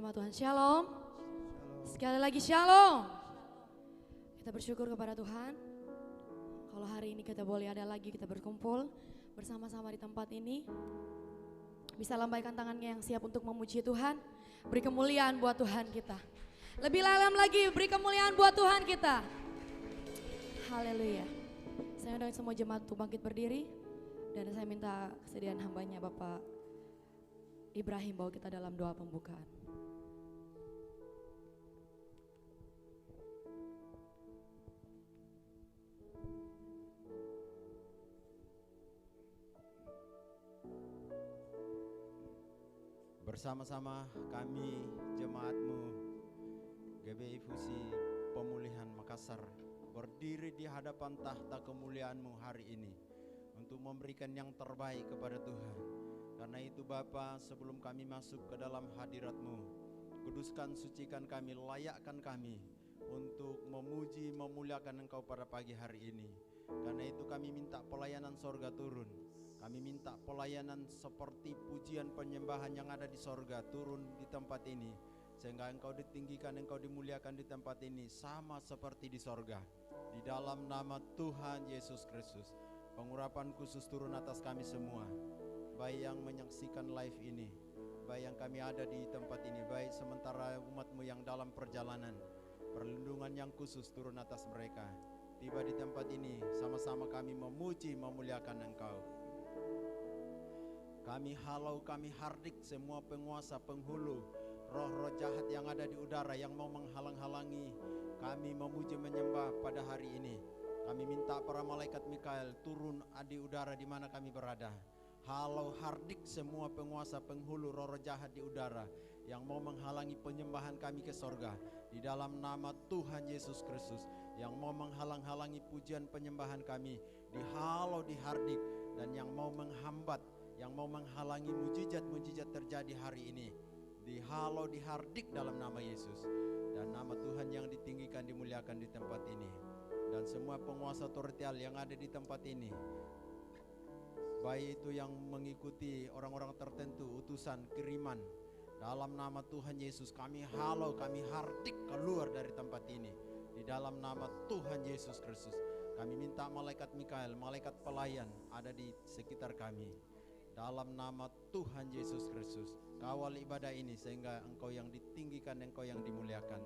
nama Tuhan. Shalom. Sekali lagi shalom. Kita bersyukur kepada Tuhan. Kalau hari ini kita boleh ada lagi, kita berkumpul bersama-sama di tempat ini. Bisa lambaikan tangannya yang siap untuk memuji Tuhan. Beri kemuliaan buat Tuhan kita. Lebih dalam lagi, beri kemuliaan buat Tuhan kita. Haleluya. Saya undang semua jemaat untuk bangkit berdiri. Dan saya minta kesediaan hambanya Bapak Ibrahim bawa kita dalam doa pembukaan. Bersama-sama kami jemaatmu GBI Fusi Pemulihan Makassar berdiri di hadapan tahta kemuliaanmu hari ini untuk memberikan yang terbaik kepada Tuhan. Karena itu Bapa, sebelum kami masuk ke dalam hadirat-Mu, kuduskan, sucikan kami, layakkan kami untuk memuji, memuliakan Engkau pada pagi hari ini. Karena itu kami minta pelayanan sorga turun. Kami minta pelayanan seperti pujian penyembahan yang ada di sorga turun di tempat ini. Sehingga Engkau ditinggikan, Engkau dimuliakan di tempat ini sama seperti di sorga. Di dalam nama Tuhan Yesus Kristus, pengurapan khusus turun atas kami semua. Baik yang menyaksikan live ini, baik yang kami ada di tempat ini, baik sementara umat-Mu yang dalam perjalanan, perlindungan yang khusus turun atas mereka. Tiba di tempat ini, sama-sama kami memuji, memuliakan Engkau. Kami halau, kami hardik semua penguasa, penghulu, roh-roh jahat yang ada di udara yang mau menghalang-halangi kami memuji, menyembah pada hari ini. Kami minta para malaikat Mikael turun di udara di mana kami berada. Halau, hardik semua penguasa, penghulu, roh-roh jahat di udara yang mau menghalangi penyembahan kami ke sorga. Di dalam nama Tuhan Yesus Kristus, yang mau menghalang-halangi pujian penyembahan kami, dihalau, dihardik, dan yang mau menghambat, yang mau menghalangi mujizat-mujizat terjadi hari ini, dihalau, dihardik dalam nama Yesus. Dan nama Tuhan yang ditinggikan, dimuliakan di tempat ini. Dan semua penguasa otoritial yang ada di tempat ini, baik itu yang mengikuti orang-orang tertentu, utusan, kiriman, dalam nama Tuhan Yesus kami halau, kami hardik keluar dari tempat ini. Di dalam nama Tuhan Yesus Kristus, kami minta malaikat Mikael, malaikat pelayan ada di sekitar kami. Dalam nama Tuhan Yesus Kristus, kawal ibadah ini sehingga Engkau yang ditinggikan, Engkau yang dimuliakan.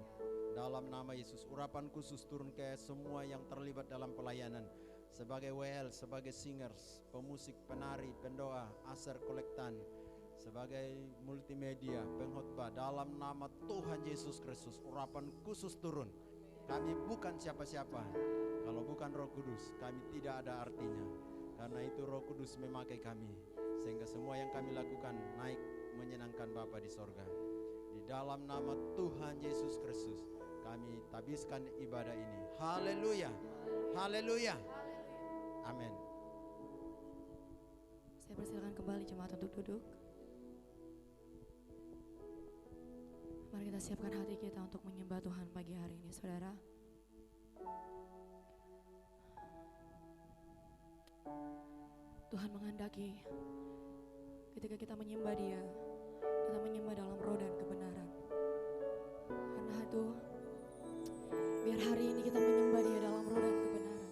Dalam nama Yesus, urapan khusus turun ke semua yang terlibat dalam pelayanan, sebagai WL, sebagai singers, pemusik, penari, pendoa, aser kolektan, sebagai multimedia, pengkhotbah. Dalam nama Tuhan Yesus Kristus, urapan khusus turun. Kami bukan siapa-siapa. Kalau bukan Roh Kudus, kami tidak ada artinya. Karena itu Roh Kudus memakai kami, sehingga semua yang kami lakukan naik menyenangkan Bapa di sorga. Di dalam nama Tuhan Yesus Kristus, kami tabiskan ibadah ini. Haleluya, haleluya, amin. Saya persilakan kembali jemaat untuk duduk. Mari kita siapkan hati kita untuk menyembah Tuhan pagi hari ini, saudara. Tuhan menghendaki ketika kita menyembah Dia, kita menyembah dalam roh dan kebenaran. Karena itu, biar hari ini kita menyembah Dia dalam roh dan kebenaran.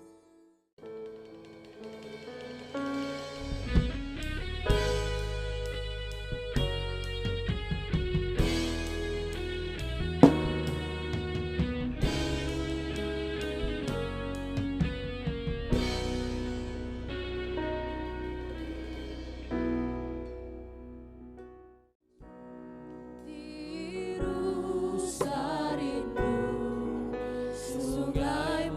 Rindu sungai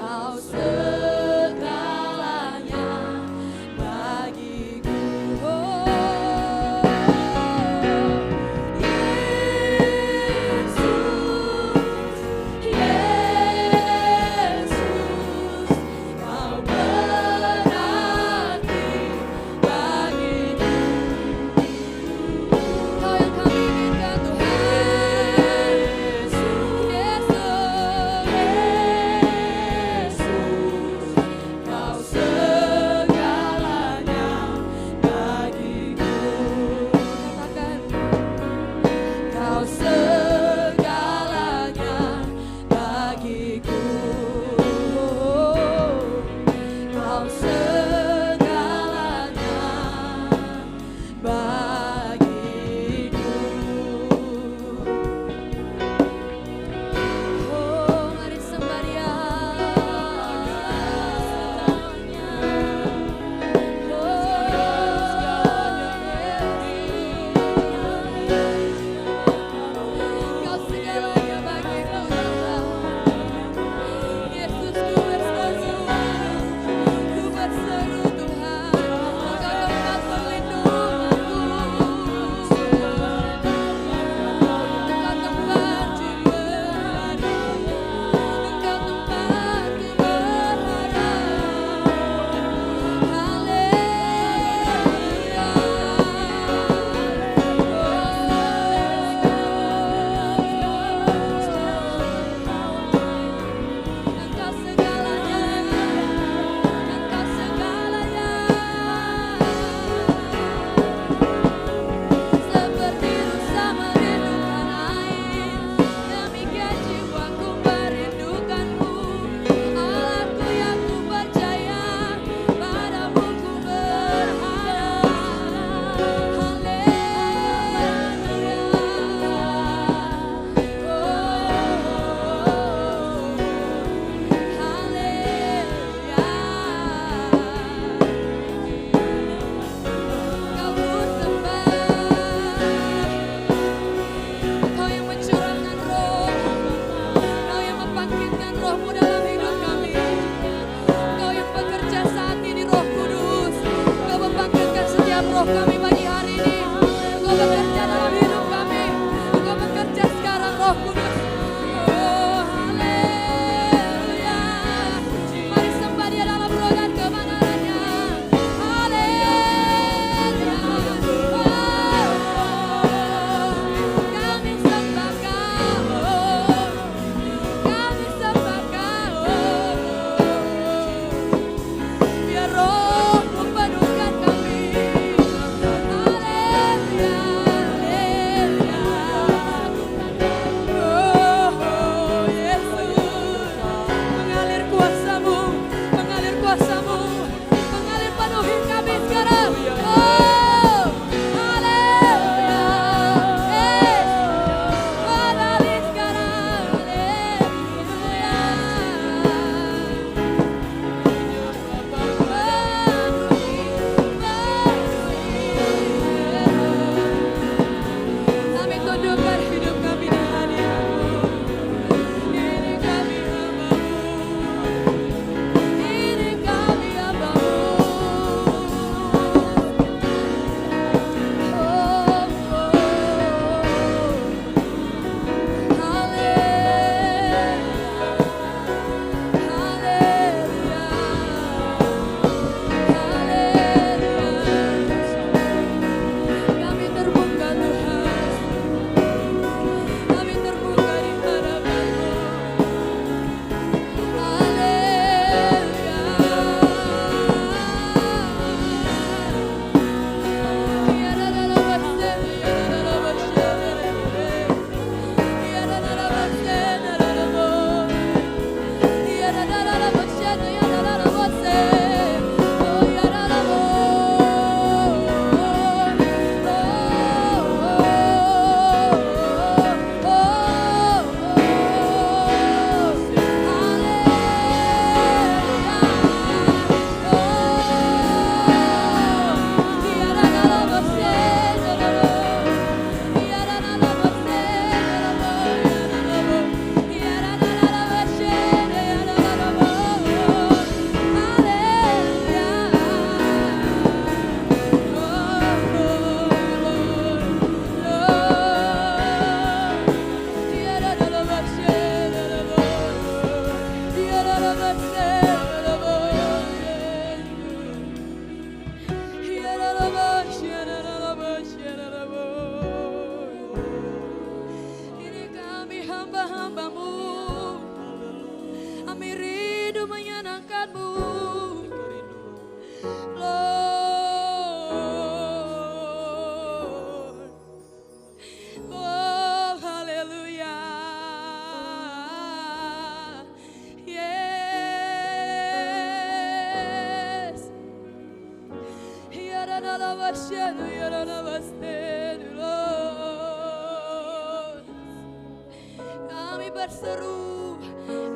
Kau berarti bagiku.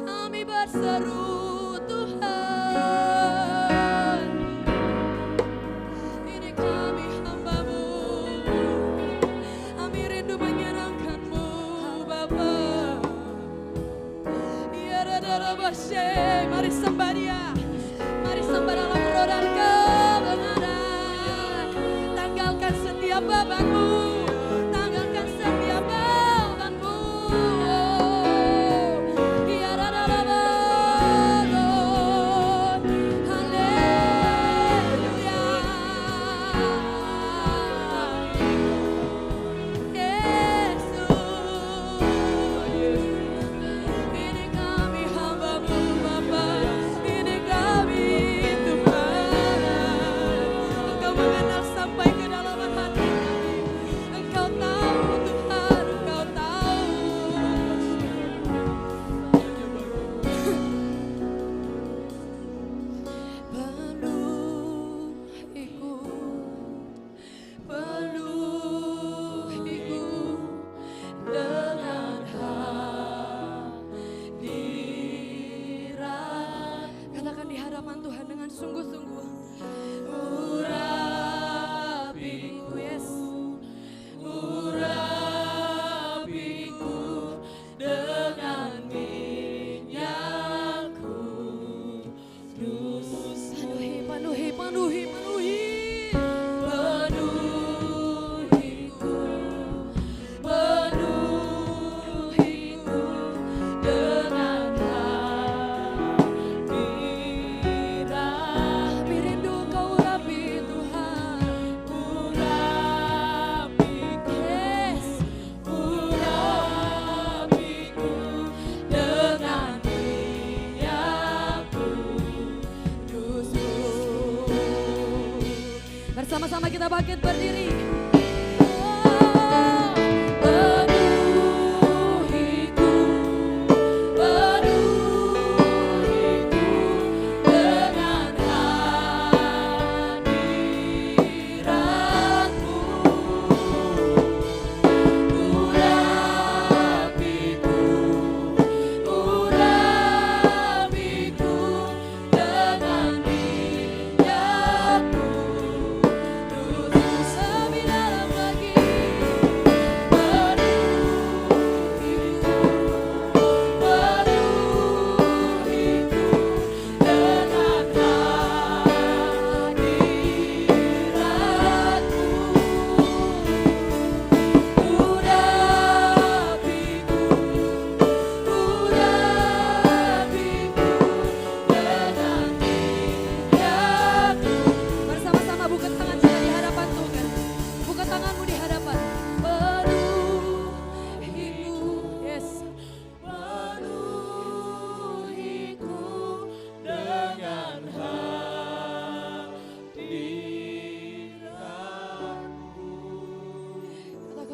Kami berseru Tuhan. Ini kami hamba-Mu, kami rindu menyenangkan-Mu Bapa. Mari sembah Dia, mari sembah dalam roh dan kebenaran. Tanggalkan setiap beban-Mu, tanggalkan setiap beban-Mu. Bersama-sama kita bangkit berdiri.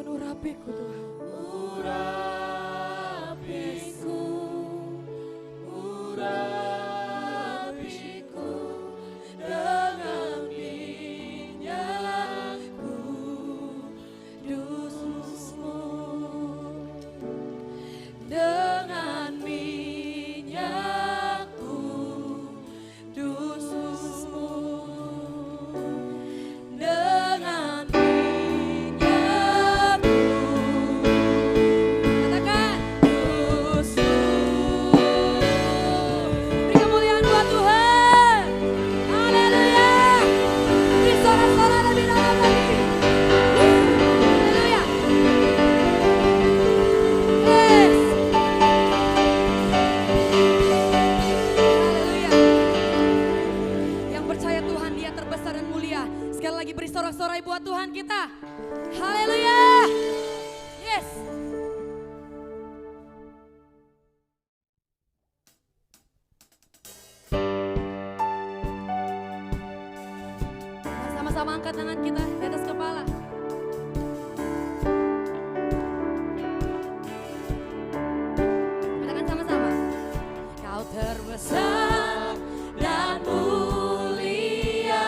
Urapiku Tuhan, urapiku, urapiku dengan minyak kudus-Mu, dengan minyak kudus-Mu, dengan sorak-sorai buat Tuhan kita. Haleluya. Yes. Sama-sama angkat tangan kita di atas kepala. Katakan sama-sama. Kau terbesar dan mulia.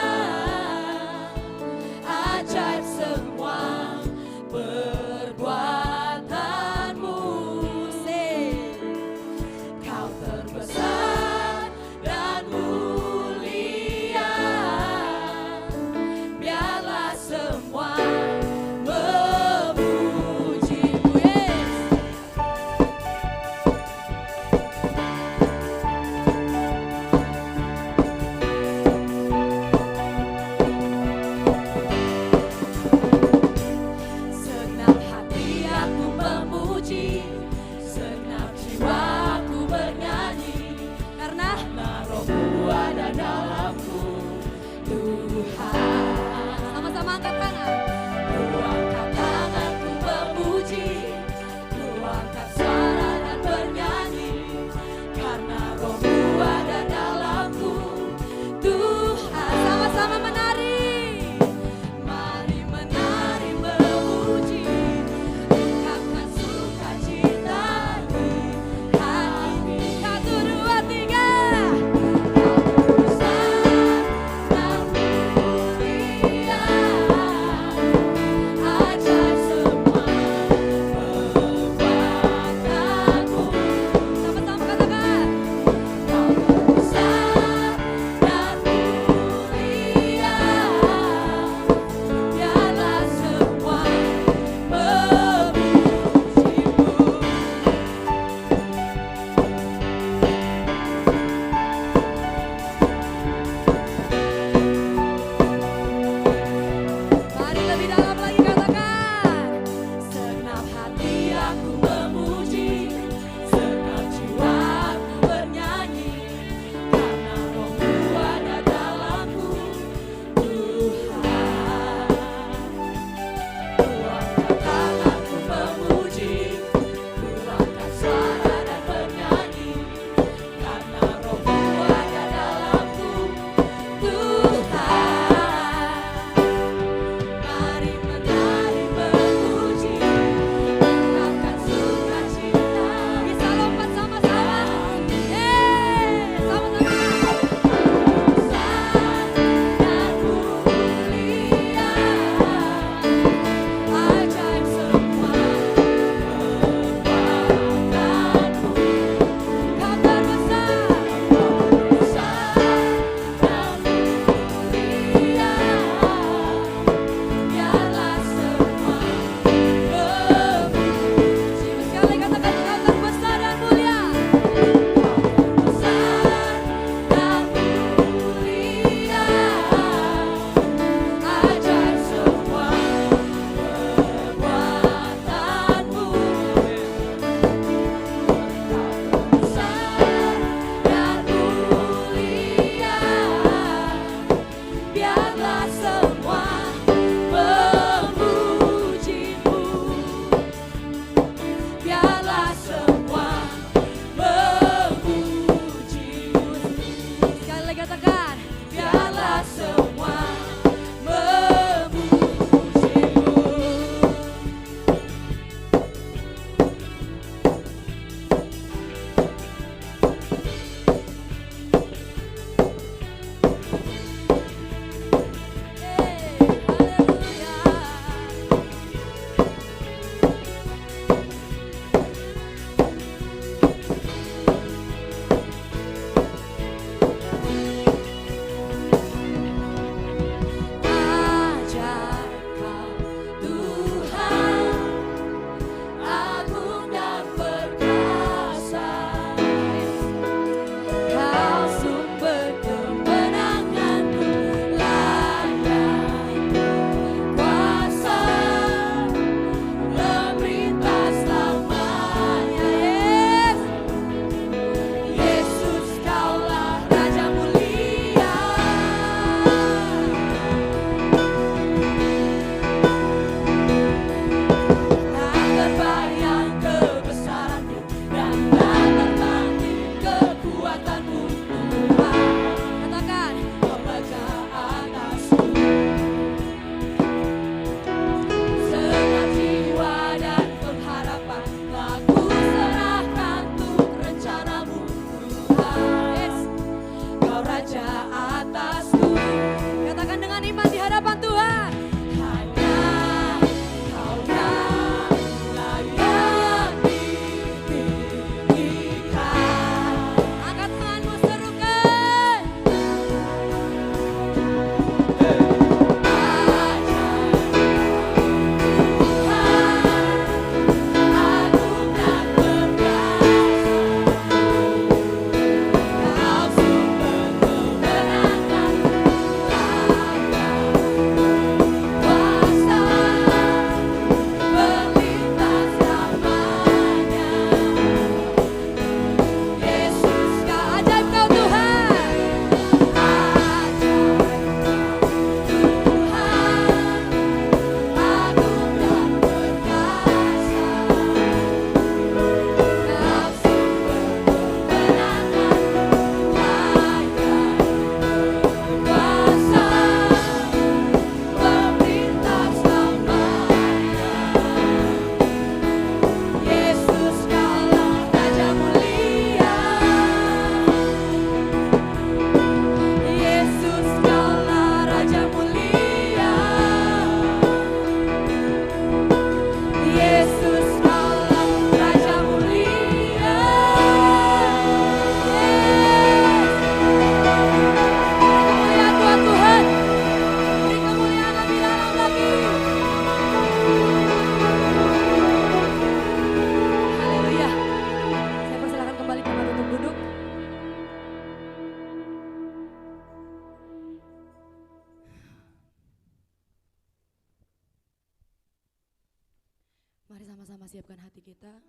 Mari sama-sama siapkan hati kita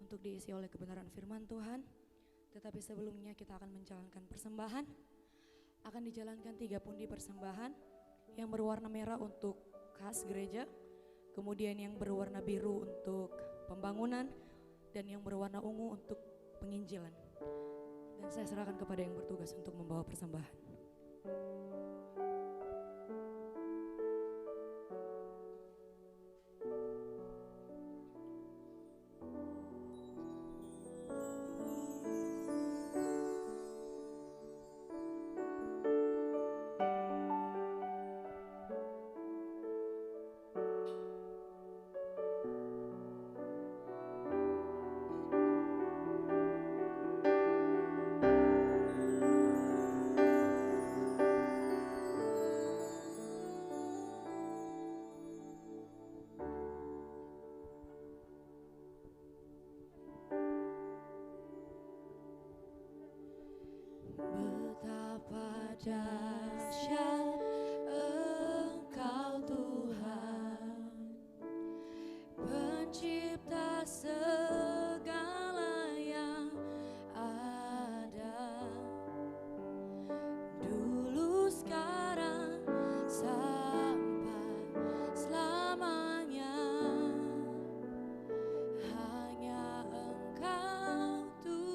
untuk diisi oleh kebenaran firman Tuhan. Tetapi sebelumnya kita akan menjalankan persembahan. Akan dijalankan 3 pundi persembahan yang berwarna merah untuk kas gereja, kemudian yang berwarna biru untuk pembangunan, dan yang berwarna ungu untuk penginjilan. Dan saya serahkan kepada yang bertugas untuk membawa persembahan. Betapa dahsyat Engkau Tuhan, pencipta segala yang ada, dulu, sekarang, sampai selamanya. Hanya Engkau Tuhan.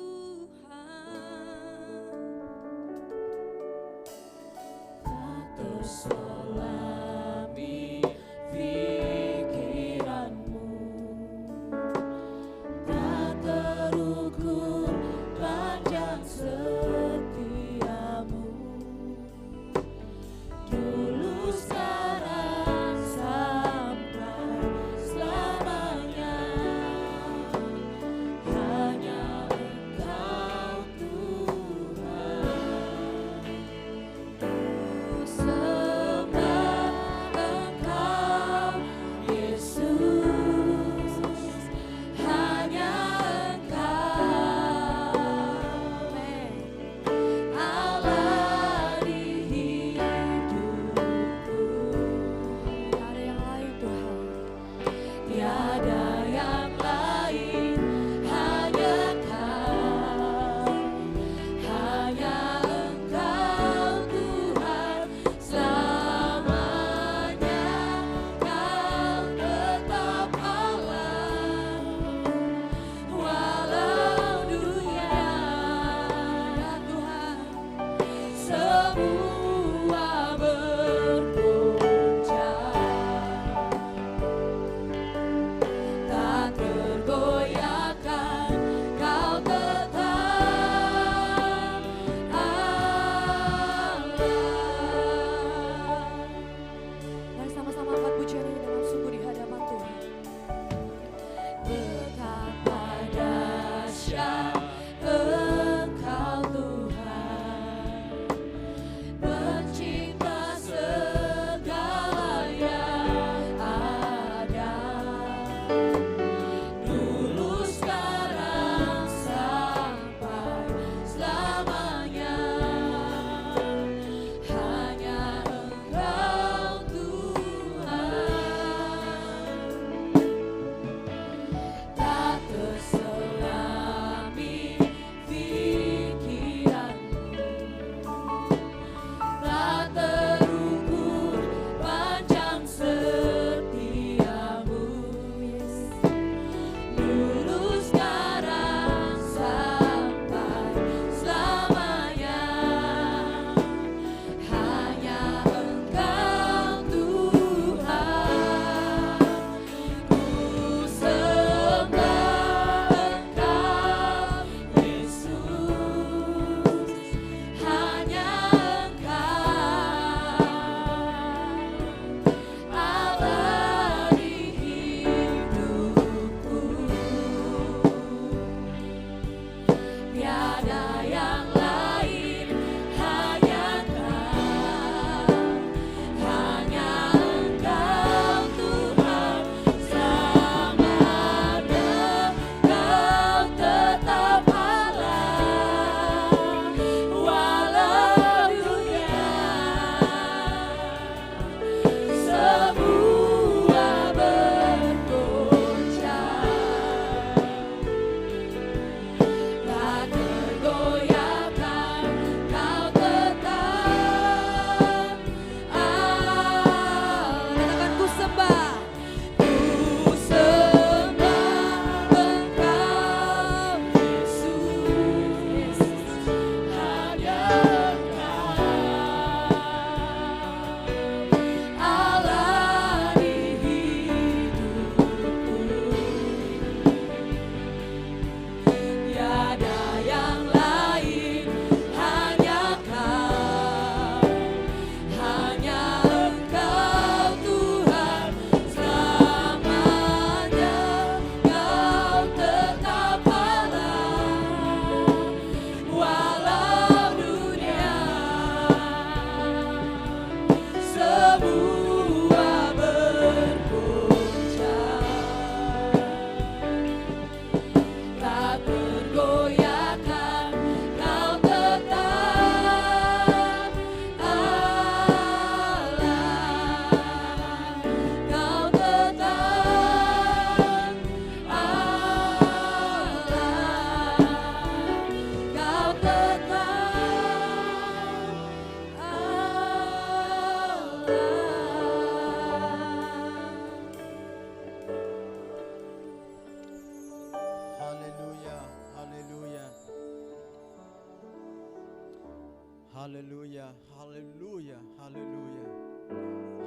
Haleluya, haleluya, haleluya,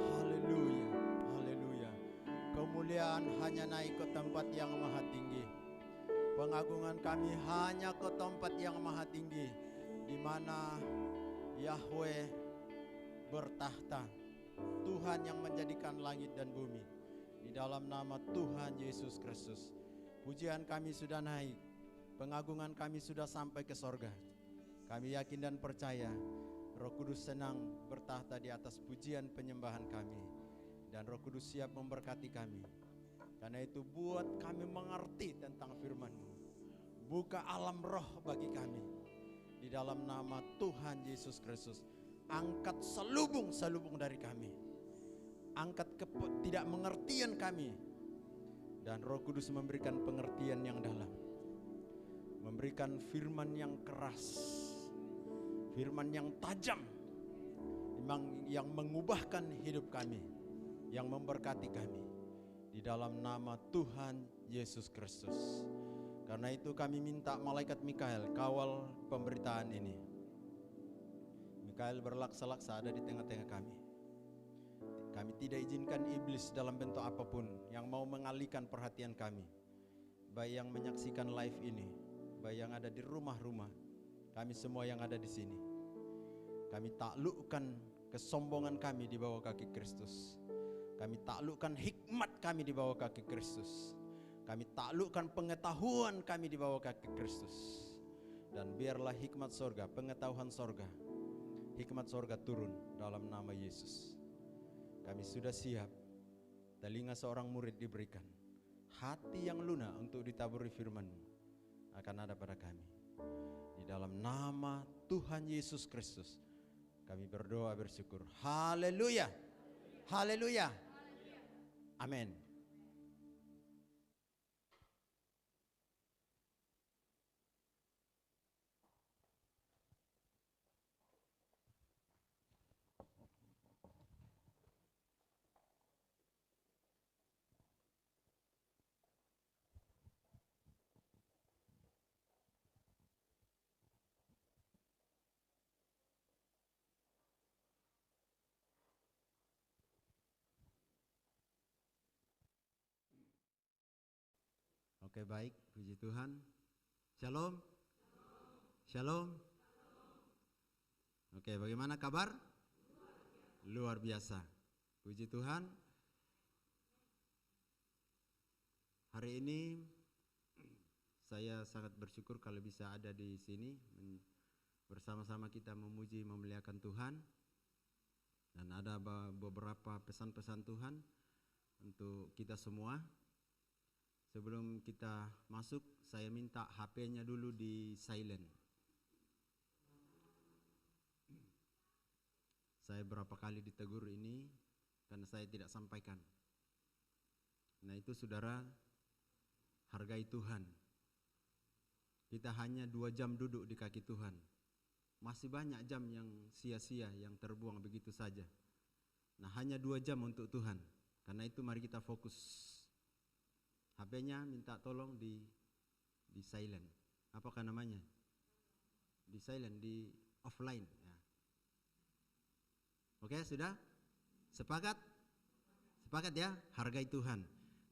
haleluya, haleluya. Kemuliaan hanya naik ke tempat yang maha tinggi. Pengagungan kami hanya ke tempat yang maha tinggi, di mana Yahweh bertahta, Tuhan yang menjadikan langit dan bumi. Di dalam nama Tuhan Yesus Kristus, pujian kami sudah naik, pengagungan kami sudah sampai ke sorga. Kami yakin dan percaya Roh Kudus senang bertahta di atas pujian penyembahan kami, dan Roh Kudus siap memberkati kami. Karena itu buat kami mengerti tentang firman-Mu. Buka alam roh bagi kami. Di dalam nama Tuhan Yesus Kristus, angkat selubung-selubung dari kami. Angkat tidak mengertian kami. Dan Roh Kudus memberikan pengertian yang dalam. Memberikan firman yang keras. Firman yang tajam. Yang mengubahkan hidup kami. Yang memberkati kami. Di dalam nama Tuhan Yesus Kristus. Karena itu kami minta malaikat Mikael kawal pemberitaan ini. Mikael berlaksa-laksa ada di tengah-tengah kami. Kami tidak izinkan iblis dalam bentuk apapun yang mau mengalihkan perhatian kami. Baik yang menyaksikan live ini, baik yang ada di rumah-rumah, kami semua yang ada di sini. Kami taklukkan kesombongan kami di bawah kaki Kristus. Kami taklukkan hikmat kami di bawah kaki Kristus. Kami taklukkan pengetahuan kami di bawah kaki Kristus. Dan biarlah hikmat sorga, pengetahuan sorga, hikmat sorga turun dalam nama Yesus. Kami sudah siap. Telinga seorang murid diberikan. Hati yang lunak untuk ditaburi firman-Mu akan ada pada kami. Di dalam nama Tuhan Yesus Kristus kami berdoa bersyukur. Haleluya. Haleluya. Amin. Oke, baik, puji Tuhan. Shalom. Shalom. Oke, bagaimana kabar? Luar biasa. Puji Tuhan. Hari ini saya sangat bersyukur kalau bisa ada di sini bersama-sama kita memuji memuliakan Tuhan. Dan ada beberapa pesan-pesan Tuhan untuk kita semua. Sebelum kita masuk, saya minta HP-nya dulu di silent. Saya berapa kali ditegur ini karena saya tidak sampaikan. Nah itu saudara, hargai Tuhan. Kita hanya 2 jam duduk di kaki Tuhan. Masih banyak jam yang sia-sia, yang terbuang begitu saja. Nah hanya 2 jam untuk Tuhan. Karena itu mari kita fokus. HP-nya minta tolong di silent. Apakah namanya? Di silent, di offline. Ya. Oke, sudah? Sepakat? Sepakat ya? Hargai Tuhan.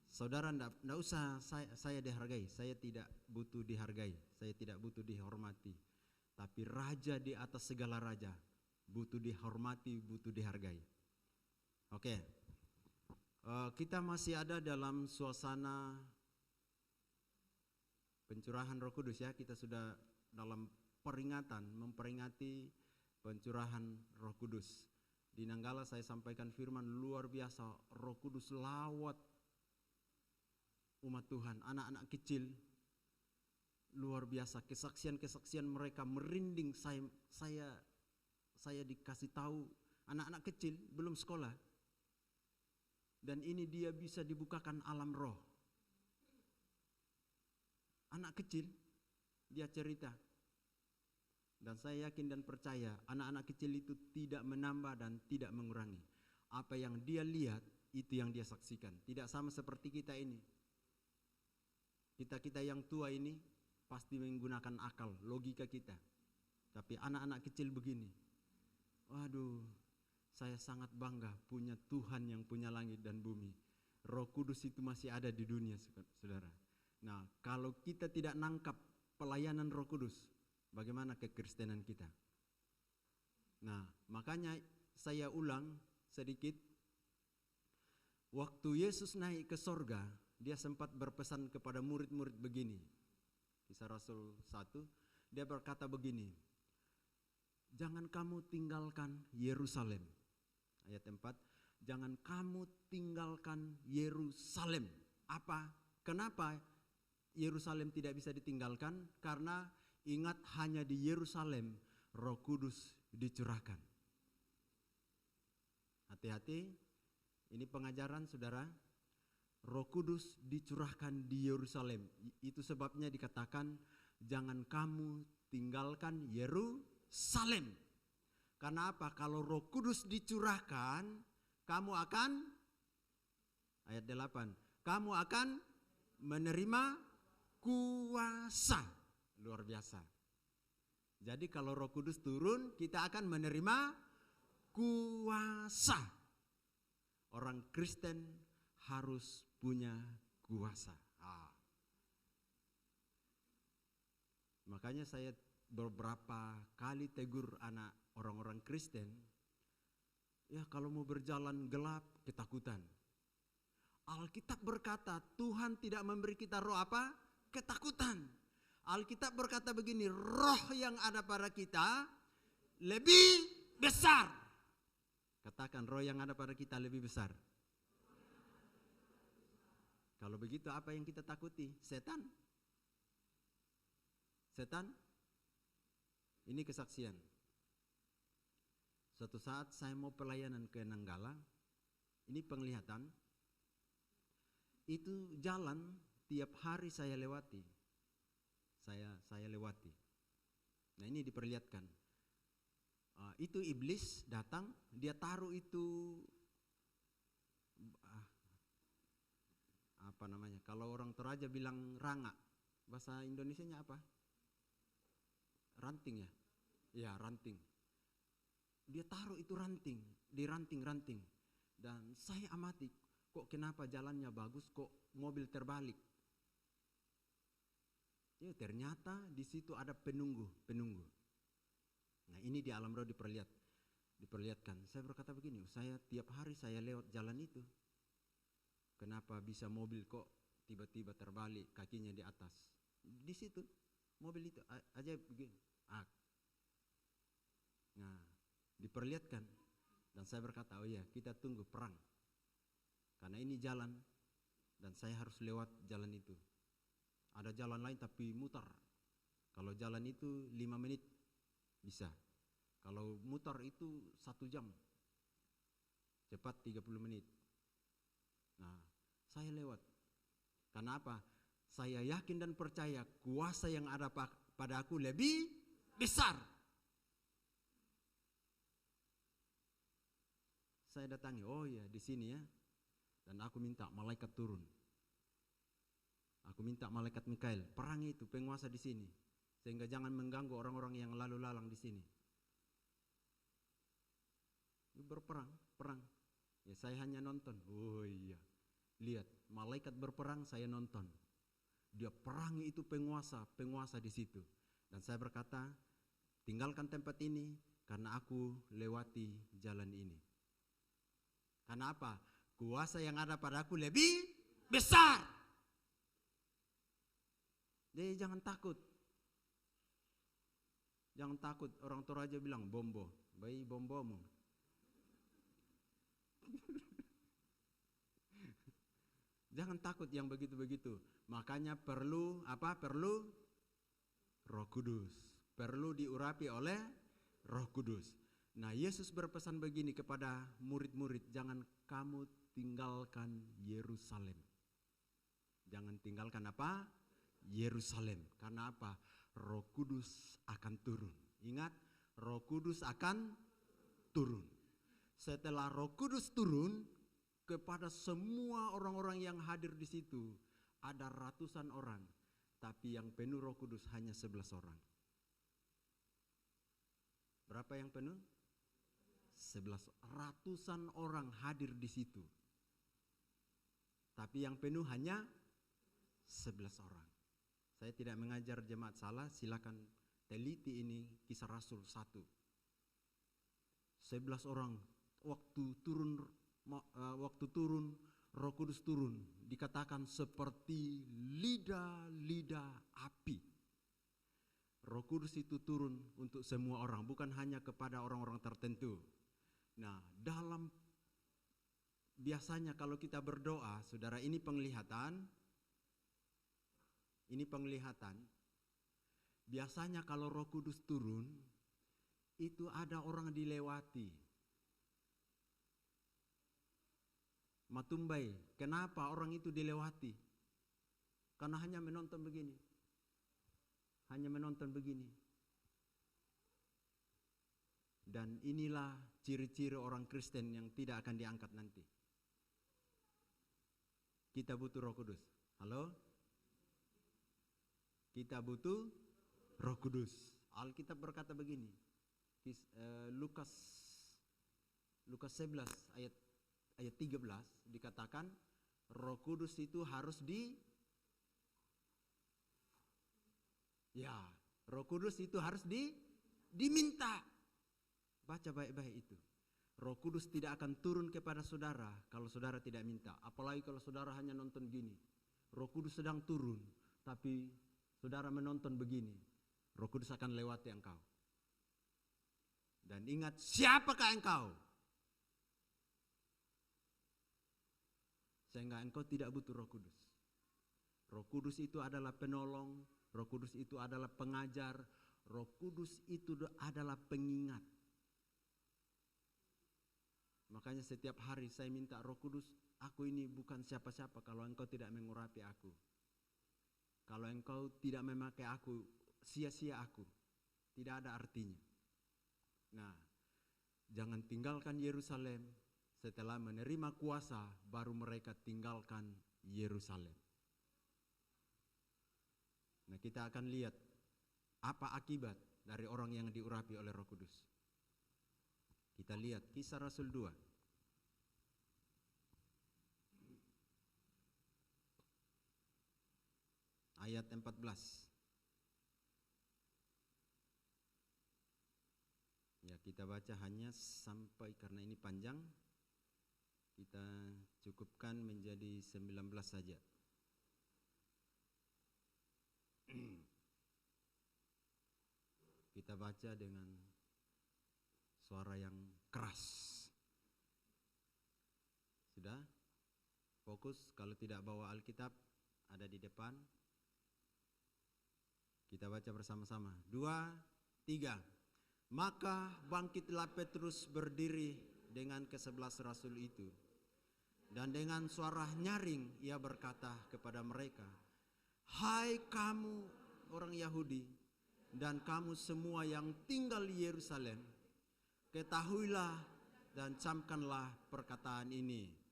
Saudara enggak usah saya dihargai. Saya tidak butuh dihargai. Saya tidak butuh dihormati. Tapi raja di atas segala raja butuh dihormati, butuh dihargai. Oke. Kita masih ada dalam suasana pencurahan Roh Kudus ya. Kita sudah dalam peringatan, memperingati pencurahan Roh Kudus. Di Nanggala saya sampaikan firman luar biasa. Roh Kudus lawat umat Tuhan, anak-anak kecil. Luar biasa, kesaksian-kesaksian mereka merinding. Saya dikasih tahu anak-anak kecil belum sekolah. Dan ini dia bisa dibukakan alam roh. Anak kecil, dia cerita. Dan saya yakin dan percaya anak-anak kecil itu tidak menambah dan tidak mengurangi. Apa yang dia lihat, itu yang dia saksikan. Tidak sama seperti kita ini. Kita yang tua ini pasti menggunakan akal, logika kita. Tapi anak-anak kecil begini. Waduh, saya sangat bangga punya Tuhan yang punya langit dan bumi. Roh Kudus itu masih ada di dunia, saudara. Nah, kalau kita tidak nangkap pelayanan Roh Kudus, bagaimana kekristenan kita? Nah, makanya saya ulang sedikit. Waktu Yesus naik ke sorga, dia sempat berpesan kepada murid-murid begini. Kisah Rasul 1, dia berkata begini, jangan kamu tinggalkan Yerusalem. Ayat 4, jangan kamu tinggalkan Yerusalem. Apa? Kenapa Yerusalem tidak bisa ditinggalkan? Karena ingat, hanya di Yerusalem Roh Kudus dicurahkan. Hati-hati, ini pengajaran saudara. Roh Kudus dicurahkan di Yerusalem. Itu sebabnya dikatakan jangan kamu tinggalkan Yerusalem. Karena apa? Kalau Roh Kudus dicurahkan, kamu akan, ayat 8, kamu akan menerima kuasa. Luar biasa. Jadi kalau Roh Kudus turun, kita akan menerima kuasa. Orang Kristen harus punya kuasa. Makanya saya beberapa kali tegur anak orang-orang Kristen, ya kalau mau berjalan gelap, ketakutan. Alkitab berkata Tuhan tidak memberi kita roh apa? Ketakutan. Alkitab berkata begini, roh yang ada pada kita lebih besar. Katakan, roh yang ada pada kita lebih besar. Kalau begitu apa yang kita takuti? Setan. Setan. Ini kesaksian. Suatu saat saya mau pelayanan ke Nanggala, ini penglihatan. Itu jalan tiap hari saya lewati. Saya lewati. Nah, ini diperlihatkan. Itu iblis datang, dia taruh itu apa namanya? Kalau orang Toraja bilang ranga, bahasa Indonesianya apa? Ranting ya? Ya, ranting. Dia taruh itu ranting, di ranting-ranting. Dan saya amati, kok kenapa jalannya bagus, kok mobil terbalik? Ya, ternyata di situ ada penunggu. Nah, ini di alam roh diperlihatkan. Saya berkata begini, saya tiap hari saya lewat jalan itu. Kenapa bisa mobil kok tiba-tiba terbalik, kakinya di atas? Di situ mobil itu aja begini. Nah, diperlihatkan. Dan saya berkata, oh iya, kita tunggu perang. Karena ini jalan dan saya harus lewat jalan itu. Ada jalan lain tapi mutar. Kalau jalan itu 5 menit bisa. Kalau mutar itu 1 jam. Cepat 30 menit. Nah, saya lewat. Karena apa? Saya yakin dan percaya kuasa yang ada pada aku lebih besar. Saya datangi, oh ya di sini ya. Dan aku minta malaikat turun. Aku minta malaikat Mikael, perangi itu penguasa di sini. Sehingga jangan mengganggu orang-orang yang lalu lalang di sini. Berperang. Ya saya hanya nonton. Oh iya. Lihat, malaikat berperang, saya nonton. Dia perangi itu penguasa di situ. Dan saya berkata, tinggalkan tempat ini karena aku lewati jalan ini. Karena apa? Kuasa yang ada padaku lebih besar. Jadi jangan takut. Jangan takut. Orang Toraja bilang bombo. Bayi bombomu. Jangan takut yang begitu-begitu. Makanya perlu apa? Perlu Roh Kudus. Perlu diurapi oleh Roh Kudus. Nah, Yesus berpesan begini kepada murid-murid, jangan kamu tinggalkan Yerusalem. Jangan tinggalkan apa? Yerusalem. Karena apa? Roh Kudus akan turun. Ingat, Roh Kudus akan turun. Setelah Roh Kudus turun, kepada semua orang-orang yang hadir di situ, ada ratusan orang, tapi yang penuh Roh Kudus hanya 11 orang. Berapa yang penuh? 11, ratusan orang hadir di situ. Tapi yang penuh hanya 11 orang. Saya tidak mengajar jemaat salah, silakan teliti ini Kisah Rasul 1. 11 orang waktu turun Roh Kudus turun, dikatakan seperti lidah api. Roh Kudus itu turun untuk semua orang, bukan hanya kepada orang-orang tertentu. Nah, biasanya kalau kita berdoa, saudara, ini penglihatan. Biasanya kalau Roh Kudus turun, itu ada orang dilewati. Matumbai, kenapa orang itu dilewati? Karena hanya menonton begini. Dan inilah ciri-ciri orang Kristen yang tidak akan diangkat nanti. Kita butuh Roh Kudus. Halo? Kita butuh Roh Kudus. Alkitab berkata begini. Lukas 11 ayat 13 dikatakan Roh Kudus itu harus Roh Kudus itu harus diminta. Baca baik-baik itu. Roh Kudus tidak akan turun kepada saudara kalau saudara tidak minta. Apalagi kalau saudara hanya nonton gini. Roh Kudus sedang turun, tapi saudara menonton begini. Roh Kudus akan lewati engkau. Dan ingat, siapakah engkau? Sehingga engkau tidak butuh Roh Kudus. Roh Kudus itu adalah penolong, Roh Kudus itu adalah pengajar, Roh Kudus itu adalah pengingat. Makanya setiap hari saya minta Roh Kudus, aku ini bukan siapa-siapa kalau engkau tidak mengurapi aku. Kalau engkau tidak memakai aku, sia-sia aku. Tidak ada artinya. Nah, jangan tinggalkan Yerusalem. Setelah menerima kuasa, baru mereka tinggalkan Yerusalem. Nah, kita akan lihat apa akibat dari orang yang diurapi oleh Roh Kudus. Kita lihat Kisah Rasul 2. Ayat 14. Ya, kita baca hanya sampai, karena ini panjang, kita cukupkan menjadi 19 saja. Kita baca dengan suara yang keras. Sudah? Fokus, kalau tidak bawa Alkitab, ada di depan. Kita baca bersama-sama. 2, 3. Maka bangkitlah Petrus berdiri dengan ke-11 rasul itu. Dan dengan suara nyaring ia berkata kepada mereka, "Hai kamu orang Yahudi dan kamu semua yang tinggal di Yerusalem, ketahuilah dan camkanlah perkataan ini.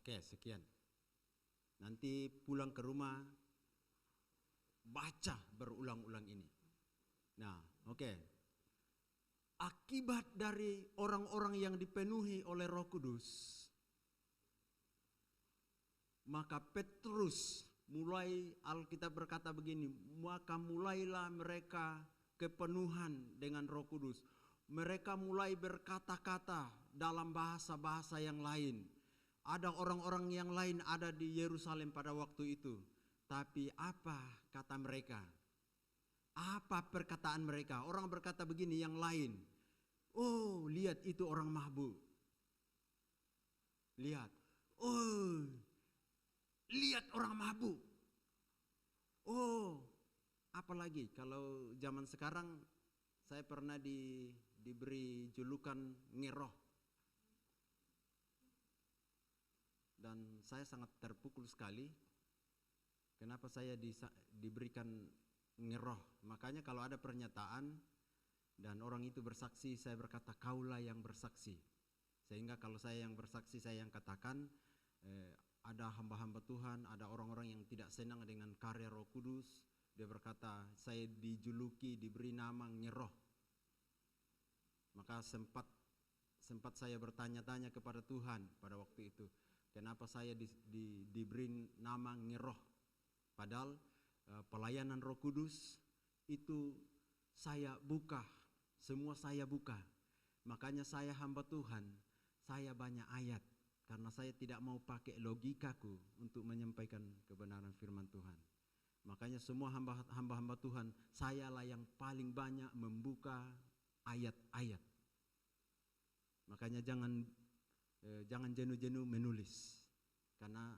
Oke, sekian. Nanti pulang ke rumah, baca berulang-ulang ini. Nah, oke. Akibat dari orang-orang yang dipenuhi oleh Roh Kudus, maka Petrus mulai, Alkitab berkata begini, maka mulailah mereka kepenuhan dengan Roh Kudus. Mereka mulai berkata-kata dalam bahasa-bahasa yang lain. Ada orang-orang yang lain ada di Yerusalem pada waktu itu. Tapi apa kata mereka? Apa perkataan mereka? Orang berkata begini yang lain. Oh, lihat itu orang mabuk. Lihat. Oh, lihat orang mabuk. Oh, apalagi kalau zaman sekarang saya pernah diberi julukan ngeroh. Dan saya sangat terpukul sekali. Kenapa saya diberikan ngeroh? Makanya kalau ada pernyataan dan orang itu bersaksi, saya berkata kaulah yang bersaksi. Sehingga kalau saya yang bersaksi, saya yang katakan, ada hamba-hamba Tuhan, ada orang-orang yang tidak senang dengan karya Roh Kudus. Dia berkata, saya dijuluki, diberi nama ngeroh. Maka sempat saya bertanya-tanya kepada Tuhan pada waktu itu, kenapa saya diberi nama ngeroh? Padahal pelayanan Roh Kudus itu saya buka, semua saya buka. Makanya saya hamba Tuhan, saya banyak ayat. Karena saya tidak mau pakai logikaku untuk menyampaikan kebenaran firman Tuhan. Makanya semua hamba-hamba Tuhan, sayalah yang paling banyak membuka ayat-ayat. Makanya jangan jenuh-jenuh menulis. Karena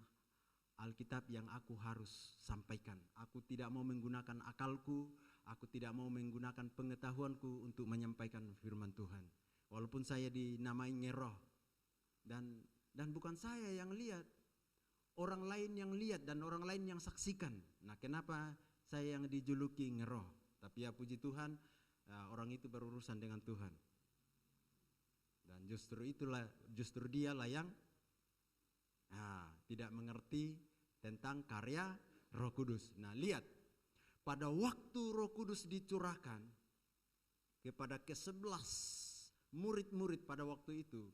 Alkitab yang aku harus sampaikan. Aku tidak mau menggunakan akalku, aku tidak mau menggunakan pengetahuanku untuk menyampaikan firman Tuhan. Walaupun saya dinamai ngeroh. Dan bukan saya yang lihat. Orang lain yang lihat dan orang lain yang saksikan. Nah, kenapa saya yang dijuluki ngeroh? Tapi ya puji Tuhan, orang itu berurusan dengan Tuhan. Dan justru dialah yang tidak mengerti tentang karya Roh Kudus. Nah, lihat, pada waktu Roh Kudus dicurahkan kepada ke-11 murid-murid pada waktu itu,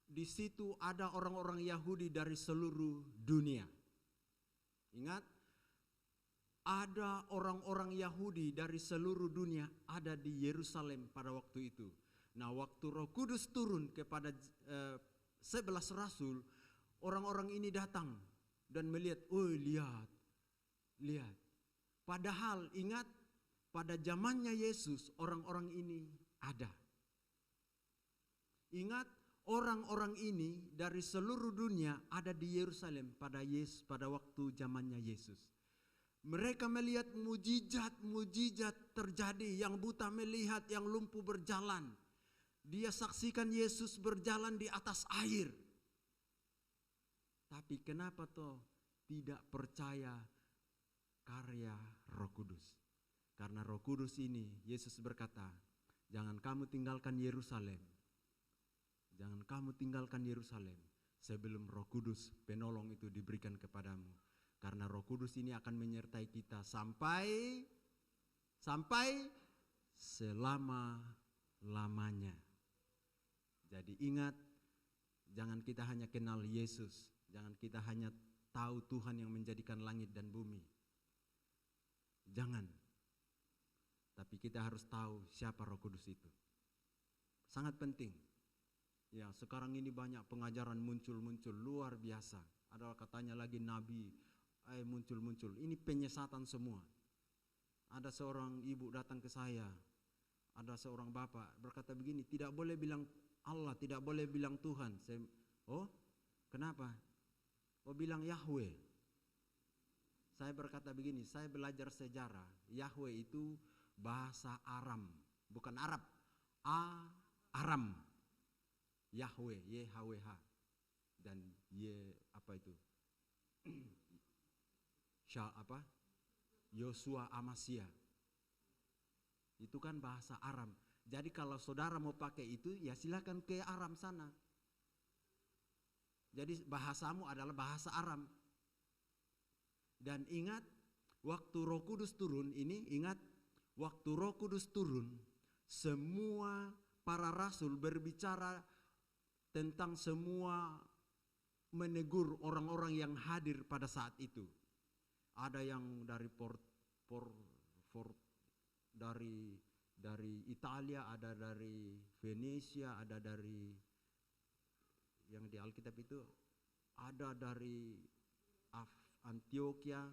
di situ ada orang-orang Yahudi dari seluruh dunia. Ingat, ada orang-orang Yahudi dari seluruh dunia ada di Yerusalem pada waktu itu. Nah, waktu Roh Kudus turun kepada 11 rasul, orang-orang ini datang dan melihat, oh lihat. Padahal ingat, pada zamannya Yesus orang-orang ini ada. Ingat, orang-orang ini dari seluruh dunia ada di Yerusalem pada waktu zamannya Yesus. Mereka melihat mujizat terjadi, yang buta melihat, yang lumpuh berjalan. Dia saksikan Yesus berjalan di atas air. Tapi kenapa toh tidak percaya karya Roh Kudus? Karena Roh Kudus ini, Yesus berkata, jangan kamu tinggalkan Yerusalem. Jangan kamu tinggalkan Yerusalem sebelum Roh Kudus penolong itu diberikan kepadamu. Karena Roh Kudus ini akan menyertai kita sampai selama-lamanya. Jadi ingat, jangan kita hanya kenal Yesus, jangan kita hanya tahu Tuhan yang menjadikan langit dan bumi. Jangan. Tapi kita harus tahu siapa Roh Kudus itu. Sangat penting. Ya, sekarang ini banyak pengajaran muncul luar biasa. Ada katanya lagi nabi muncul. Ini penyesatan semua. Ada seorang ibu datang ke saya. Ada seorang bapak berkata begini, tidak boleh bilang Allah, tidak boleh bilang Tuhan. Oh, kenapa? Oh, bilang Yahweh. Saya berkata begini, saya belajar sejarah. Yahweh itu bahasa Aram, bukan Arab. Aram. Yahweh, YHWH. Dan Yosua Amasya. Itu kan bahasa Aram. Jadi kalau saudara mau pakai itu, ya silakan ke Aram sana. Jadi bahasamu adalah bahasa Aram. Dan ingat, waktu Roh Kudus turun semua para rasul berbicara tentang semua menegur orang-orang yang hadir pada saat itu. Ada yang dari dari Italia, ada dari Venesia, ada dari yang di Alkitab itu ada dari Antioquia,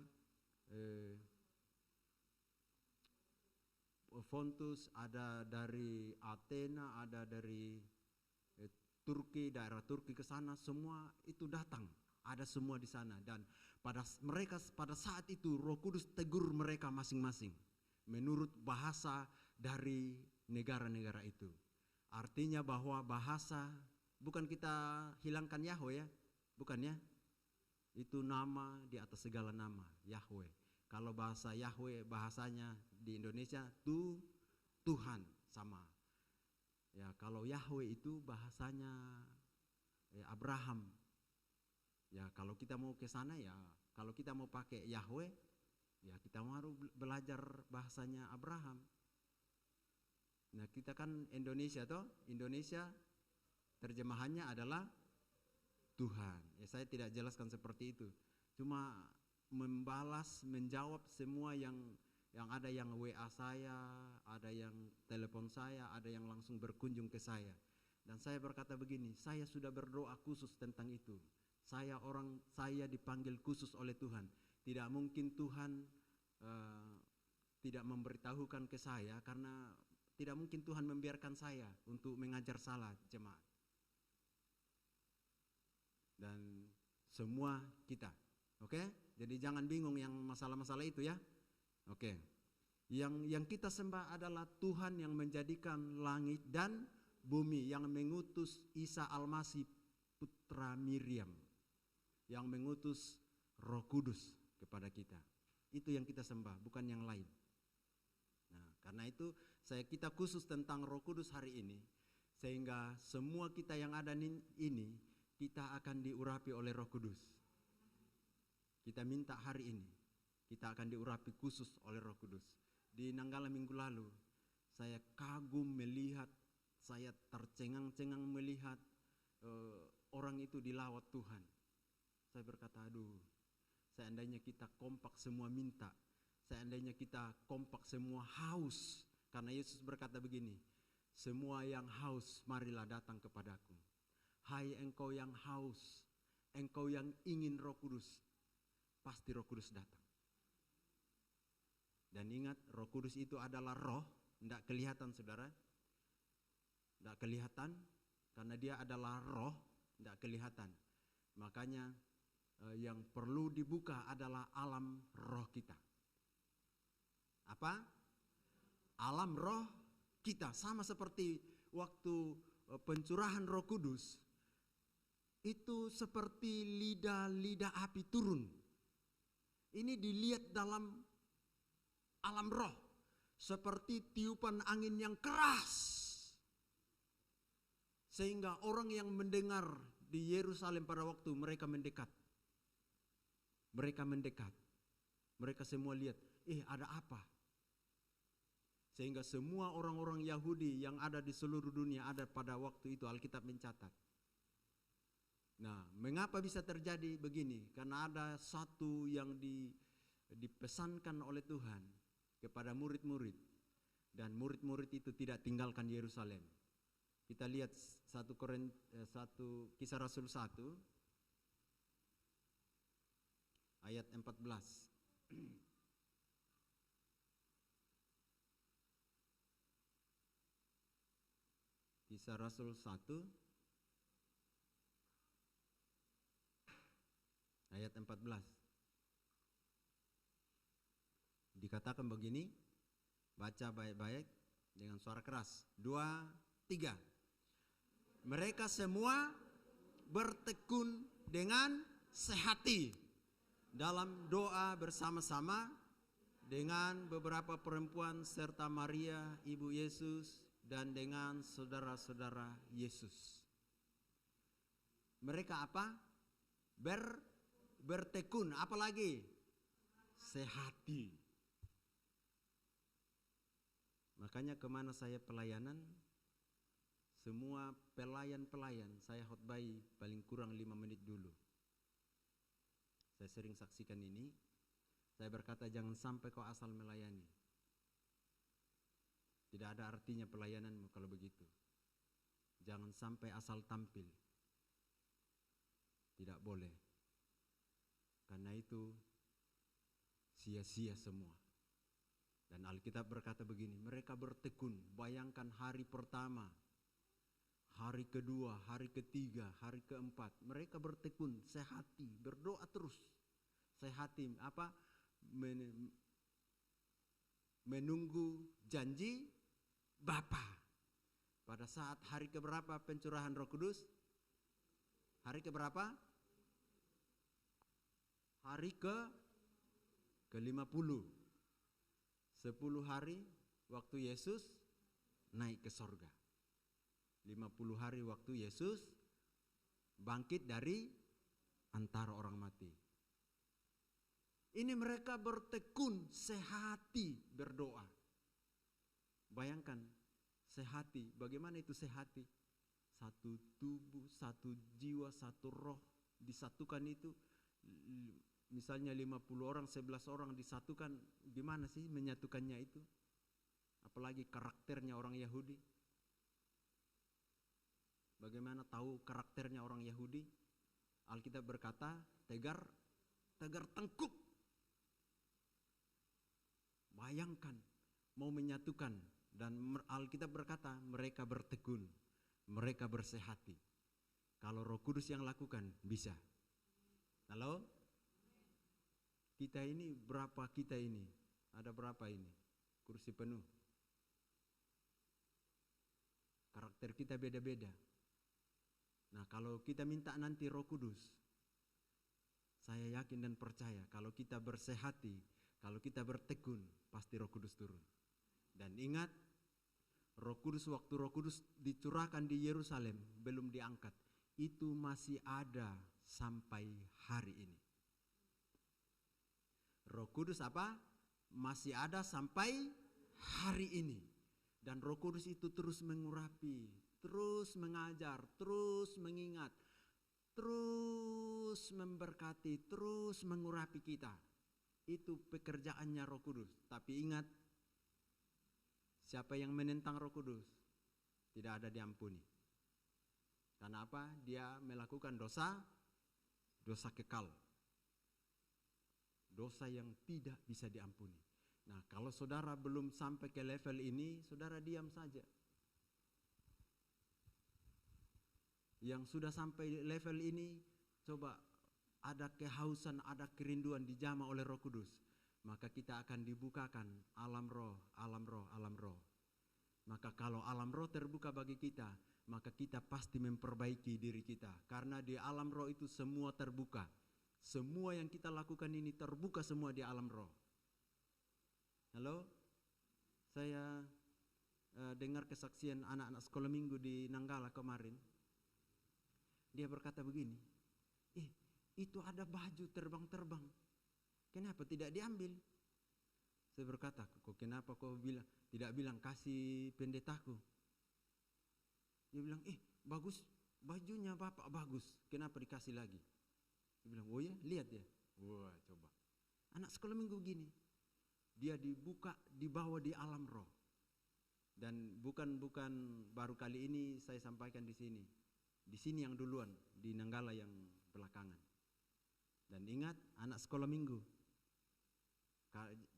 Pontus, ada dari Athena, ada dari Turki, daerah Turki ke sana, semua itu datang, ada semua di sana. Dan pada saat itu Roh Kudus tegur mereka masing-masing menurut bahasa dari negara-negara itu. Artinya bahwa bahasa, bukan kita hilangkan Yahweh ya, bukan ya. Itu nama di atas segala nama, Yahweh. Kalau bahasa Yahweh bahasanya di Indonesia Tuhan sama. Ya, kalau Yahweh itu bahasanya Abraham. Ya, kalau kita mau ke sana ya, kalau kita mau pakai Yahweh, ya kita harus belajar bahasanya Abraham. Nah, kita kan Indonesia toh, Indonesia terjemahannya adalah Tuhan. Ya, saya tidak jelaskan seperti itu. Cuma menjawab semua yang ada yang WA saya, ada yang telepon saya, ada yang langsung berkunjung ke saya. Dan saya berkata begini, saya sudah berdoa khusus tentang itu. Saya dipanggil khusus oleh Tuhan. Tidak mungkin Tuhan tidak memberitahukan ke saya, karena tidak mungkin Tuhan membiarkan saya untuk mengajar salah jemaat. Dan semua kita, oke? Jadi jangan bingung yang masalah-masalah itu ya. Oke. Yang kita sembah adalah Tuhan yang menjadikan langit dan bumi, yang mengutus Isa Al-Masih putra Miriam, yang mengutus Roh Kudus kepada kita. Itu yang kita sembah, bukan yang lain. Nah, karena itu kita khusus tentang Roh Kudus hari ini, sehingga semua kita yang ada ini kita akan diurapi oleh Roh Kudus. Kita minta hari ini kita akan diurapi khusus oleh Roh Kudus. Di Nanggala minggu lalu saya kagum melihat, saya tercengang-cengang melihat orang itu dilawat Tuhan. Saya berkata, aduh, seandainya kita kompak semua minta, seandainya kita kompak semua haus, karena Yesus berkata begini, semua yang haus marilah datang kepadaku. Hai engkau yang haus, engkau yang ingin Roh Kudus, pasti Roh Kudus datang. Dan ingat, Roh Kudus itu adalah roh, tidak kelihatan saudara. Tidak kelihatan, karena dia adalah roh, tidak kelihatan. Makanya yang perlu dibuka adalah alam roh kita. Apa? Alam roh kita, sama seperti waktu pencurahan Roh Kudus, itu seperti lidah api turun. Ini dilihat dalam alam roh, seperti tiupan angin yang keras. Sehingga orang yang mendengar di Yerusalem pada waktu mereka mendekat. Mereka mendekat. Mereka semua lihat, ada apa? Sehingga semua orang-orang Yahudi yang ada di seluruh dunia ada pada waktu itu, Alkitab mencatat. Nah, mengapa bisa terjadi begini? Karena ada satu yang dipesankan oleh Tuhan kepada murid-murid, dan murid-murid itu tidak tinggalkan Yerusalem. Kita lihat 1 Kisah Rasul 1 ayat 14. Kisah Rasul 1 ayat 14. Dikatakan begini, baca baik-baik dengan suara keras. 2, 3. Mereka semua bertekun dengan sehati dalam doa bersama-sama dengan beberapa perempuan serta Maria ibu Yesus dan dengan saudara-saudara Yesus. Mereka apa? Bertekun, apalagi? Sehati. Makanya kemana saya pelayanan, semua pelayan saya khotbahi paling kurang 5 menit dulu. Saya sering saksikan ini. Saya berkata, jangan sampai kau asal melayani. Tidak ada artinya pelayananmu kalau begitu. Jangan sampai asal tampil. Tidak boleh. Karena itu sia-sia semua. Dan Alkitab berkata begini, mereka bertekun. Bayangkan hari pertama, hari kedua, hari ketiga, hari keempat. Mereka bertekun, sehati, berdoa terus. Sehati, menunggu janji Bapa. Pada saat hari keberapa pencurahan Roh Kudus? Hari keberapa? Hari ke-50. 10 hari waktu Yesus naik ke sorga. 50 hari waktu Yesus bangkit dari antara orang mati. Ini mereka bertekun, sehati berdoa. Bayangkan, sehati. Bagaimana itu sehati? Satu tubuh, satu jiwa, satu roh disatukan itu. Misalnya 50 orang, 11 orang disatukan, gimana sih menyatukannya itu? Apalagi karakternya orang Yahudi. Bagaimana tahu karakternya orang Yahudi? Alkitab berkata, tegar tengkuk. Bayangkan, mau menyatukan. Dan Alkitab berkata, mereka bertekun, mereka bersehati. Kalau Roh Kudus yang lakukan, bisa. Halo? Kita ini berapa kita ini? Ada berapa ini? Kursi penuh. Karakter kita beda-beda. Nah, kalau kita minta nanti Roh Kudus, saya yakin dan percaya kalau kita bersehati, kalau kita bertekun, pasti Roh Kudus turun. Dan ingat, Roh Kudus, waktu Roh Kudus dicurahkan di Yerusalem, belum diangkat. Itu masih ada sampai hari ini. Roh Kudus apa? Masih ada sampai hari ini. Dan Roh Kudus itu terus mengurapi, terus mengajar, terus mengingat, terus memberkati, terus mengurapi kita. Itu pekerjaannya Roh Kudus. Tapi ingat, siapa yang menentang Roh Kudus tidak ada diampuni. Karena apa? Dia melakukan dosa kekal. Dosa yang tidak bisa diampuni. Nah, kalau saudara belum sampai ke level ini, saudara diam saja. Yang sudah sampai level ini, coba ada kehausan, ada kerinduan dijamah oleh Roh Kudus. Maka kita akan dibukakan alam roh, alam roh, alam roh. Maka kalau alam roh terbuka bagi kita, maka kita pasti memperbaiki diri kita. Karena di alam roh itu semua terbuka. Semua yang kita lakukan ini terbuka semua di alam roh. Halo? Saya dengar kesaksian anak-anak sekolah minggu di Nanggala kemarin. Dia berkata begini, itu ada baju terbang-terbang. Kenapa tidak diambil? Saya berkata, kok kenapa kau tidak bilang kasih pendetaku? Dia bilang, bagus, bajunya bapak bagus, kenapa dikasih lagi? Dia bilang, oh ya, lihat ya. Wah, coba. Anak sekolah minggu gini, dia dibawa di alam roh. Dan bukan baru kali ini saya sampaikan di sini. Di sini yang duluan, di Nanggala yang belakangan. Dan ingat, anak sekolah minggu,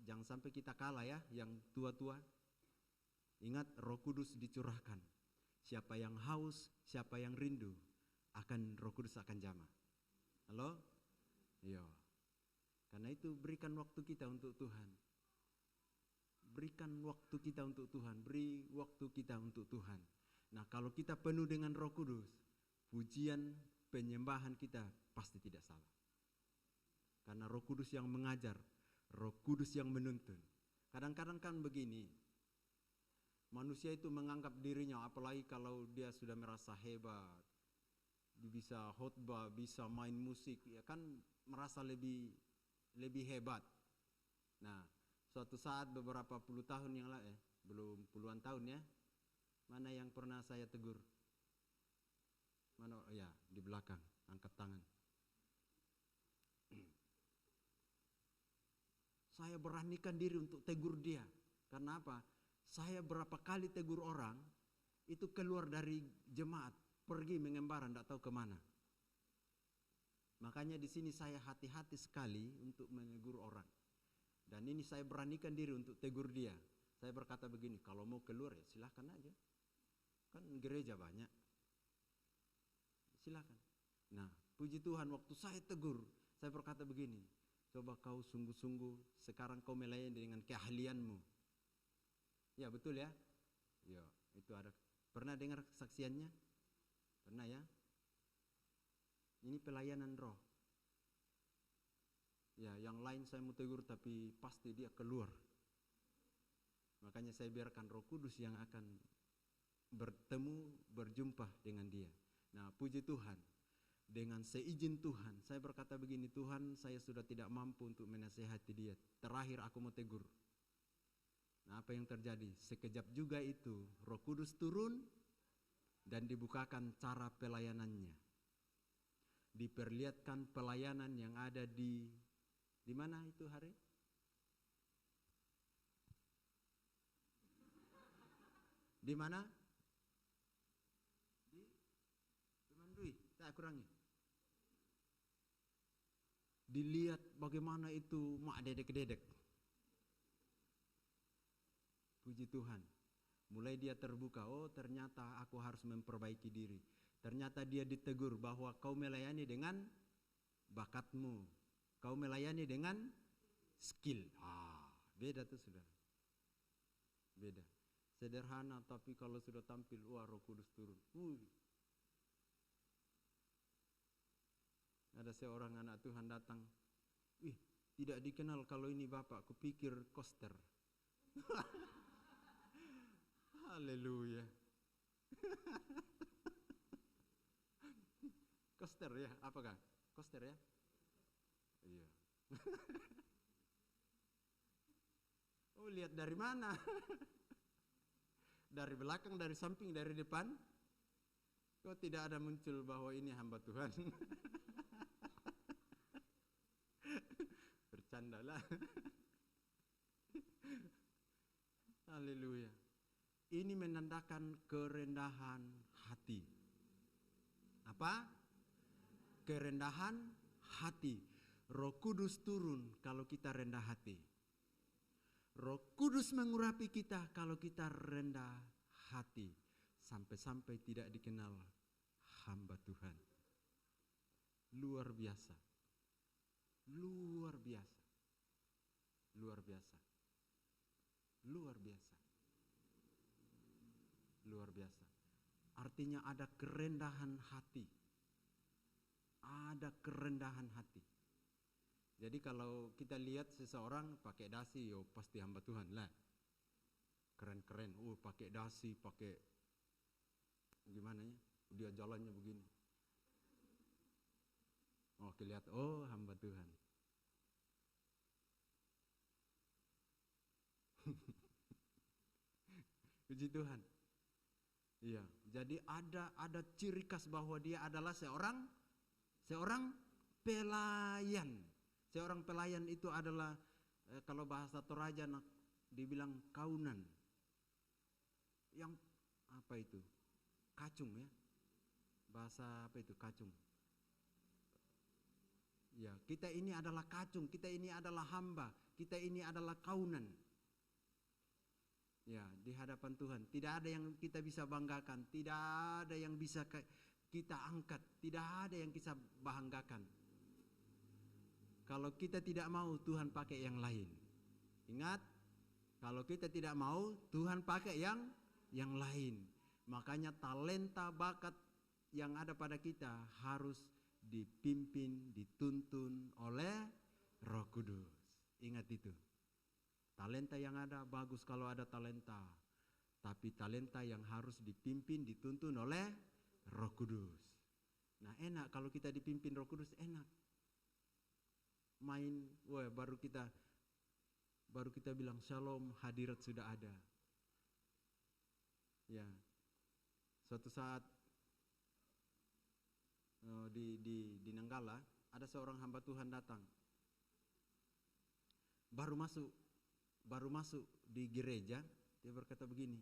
jangan sampai kita kalah ya, yang tua-tua. Ingat, Roh Kudus dicurahkan. Siapa yang haus, siapa yang rindu, Roh Kudus akan jamah. Halo? Iya. Karena itu berikan waktu kita untuk Tuhan. Berikan waktu kita untuk Tuhan. Beri waktu kita untuk Tuhan. Nah, kalau kita penuh dengan Roh Kudus, pujian, penyembahan kita pasti tidak salah. Karena Roh Kudus yang mengajar, Roh Kudus yang menuntun. Kadang-kadang kan begini, manusia itu menganggap dirinya, apalagi kalau dia sudah merasa hebat, bisa khotbah, bisa main musik, ya kan merasa lebih hebat. Nah, suatu saat beberapa puluh tahun yang lalu, belum puluhan tahun ya, mana yang pernah saya tegur? Mana? Ya, di belakang, angkat tangan. Saya beranikan diri untuk tegur dia. Karena apa? Saya berapa kali tegur orang, itu keluar dari jemaat, pergi mengembara, tidak tahu kemana. Makanya di sini saya hati-hati sekali untuk menegur orang. Dan ini saya beranikan diri untuk tegur dia. Saya berkata begini, kalau mau keluar ya silahkan aja. Kan gereja banyak. Silahkan. Nah, puji Tuhan waktu saya tegur, saya berkata begini, coba kau sungguh-sungguh sekarang kau melayani dengan keahlianmu. Ya betul ya. Ya, itu ada. Pernah dengar kesaksiannya? Pernah ya? Ini pelayanan roh. Ya, yang lain saya mau tegur tapi pasti dia keluar. Makanya saya biarkan Roh Kudus yang akan bertemu, berjumpa dengan dia. Nah, puji Tuhan. Dengan seizin Tuhan, saya berkata begini, Tuhan, saya sudah tidak mampu untuk menasehati dia. Terakhir aku mau tegur. Nah, apa yang terjadi? Sekejap juga itu, Roh Kudus turun dan dibukakan cara pelayanannya. Diperlihatkan pelayanan yang ada di mana itu hari? Di mana? Di Pemandui, tak kurangi. Dilihat bagaimana itu mak dedek-dedek. Puji Tuhan. Mulai dia terbuka, oh ternyata aku harus memperbaiki diri. Ternyata dia ditegur bahwa kau melayani dengan bakatmu. Kau melayani dengan skill. Beda tuh saudara. Beda. Sederhana tapi kalau sudah tampil, wah Roh Kudus turun. Ada seorang anak Tuhan datang. Tidak dikenal kalau ini bapak, kupikir koster. Haleluya. Koster ya, apakah? Koster ya? Iya. Oh, lihat dari mana? Dari belakang, dari samping, dari depan? Kok tidak ada muncul bahwa ini hamba Tuhan? Bercandalah. Haleluya. Ini menandakan kerendahan hati. Apa? Kerendahan hati. Roh Kudus turun kalau kita rendah hati. Roh Kudus mengurapi kita kalau kita rendah hati. Sampai-sampai tidak dikenal hamba Tuhan. Luar biasa. Luar biasa. Luar biasa. Luar biasa. Luar biasa. Artinya ada kerendahan hati. Ada kerendahan hati. Jadi kalau kita lihat seseorang pakai dasi, yo pasti hamba Tuhan lah. Keren-keren, pakai dasi, pakai gimana ya? Dia jalannya begini. Oh, lihat, oh hamba Tuhan. Puji Tuhan. Iya, jadi ada ciri khas bahwa dia adalah seorang pelayan. Seorang pelayan itu adalah kalau bahasa Toraja dibilang kaunan. Yang apa itu? Kacung ya. Bahasa apa itu kacung? Ya, kita ini adalah kacung, kita ini adalah hamba, kita ini adalah kaunan. Ya, di hadapan Tuhan. Tidak ada yang kita bisa banggakan, tidak ada yang bisa kita angkat, tidak ada yang kita banggakan. Kalau kita tidak mau, Tuhan pakai yang lain. Ingat, kalau kita tidak mau, Tuhan pakai yang lain. Makanya talenta bakat yang ada pada kita harus dipimpin, dituntun oleh Roh Kudus. Ingat itu. Talenta yang ada bagus kalau ada talenta. Tapi talenta yang harus dipimpin, dituntun oleh Roh Kudus. Nah, enak kalau kita dipimpin Roh Kudus, enak. Main, baru kita bilang shalom, hadirat sudah ada. Ya, suatu saat di Nanggala ada seorang hamba Tuhan datang, baru masuk di gereja, dia berkata begini,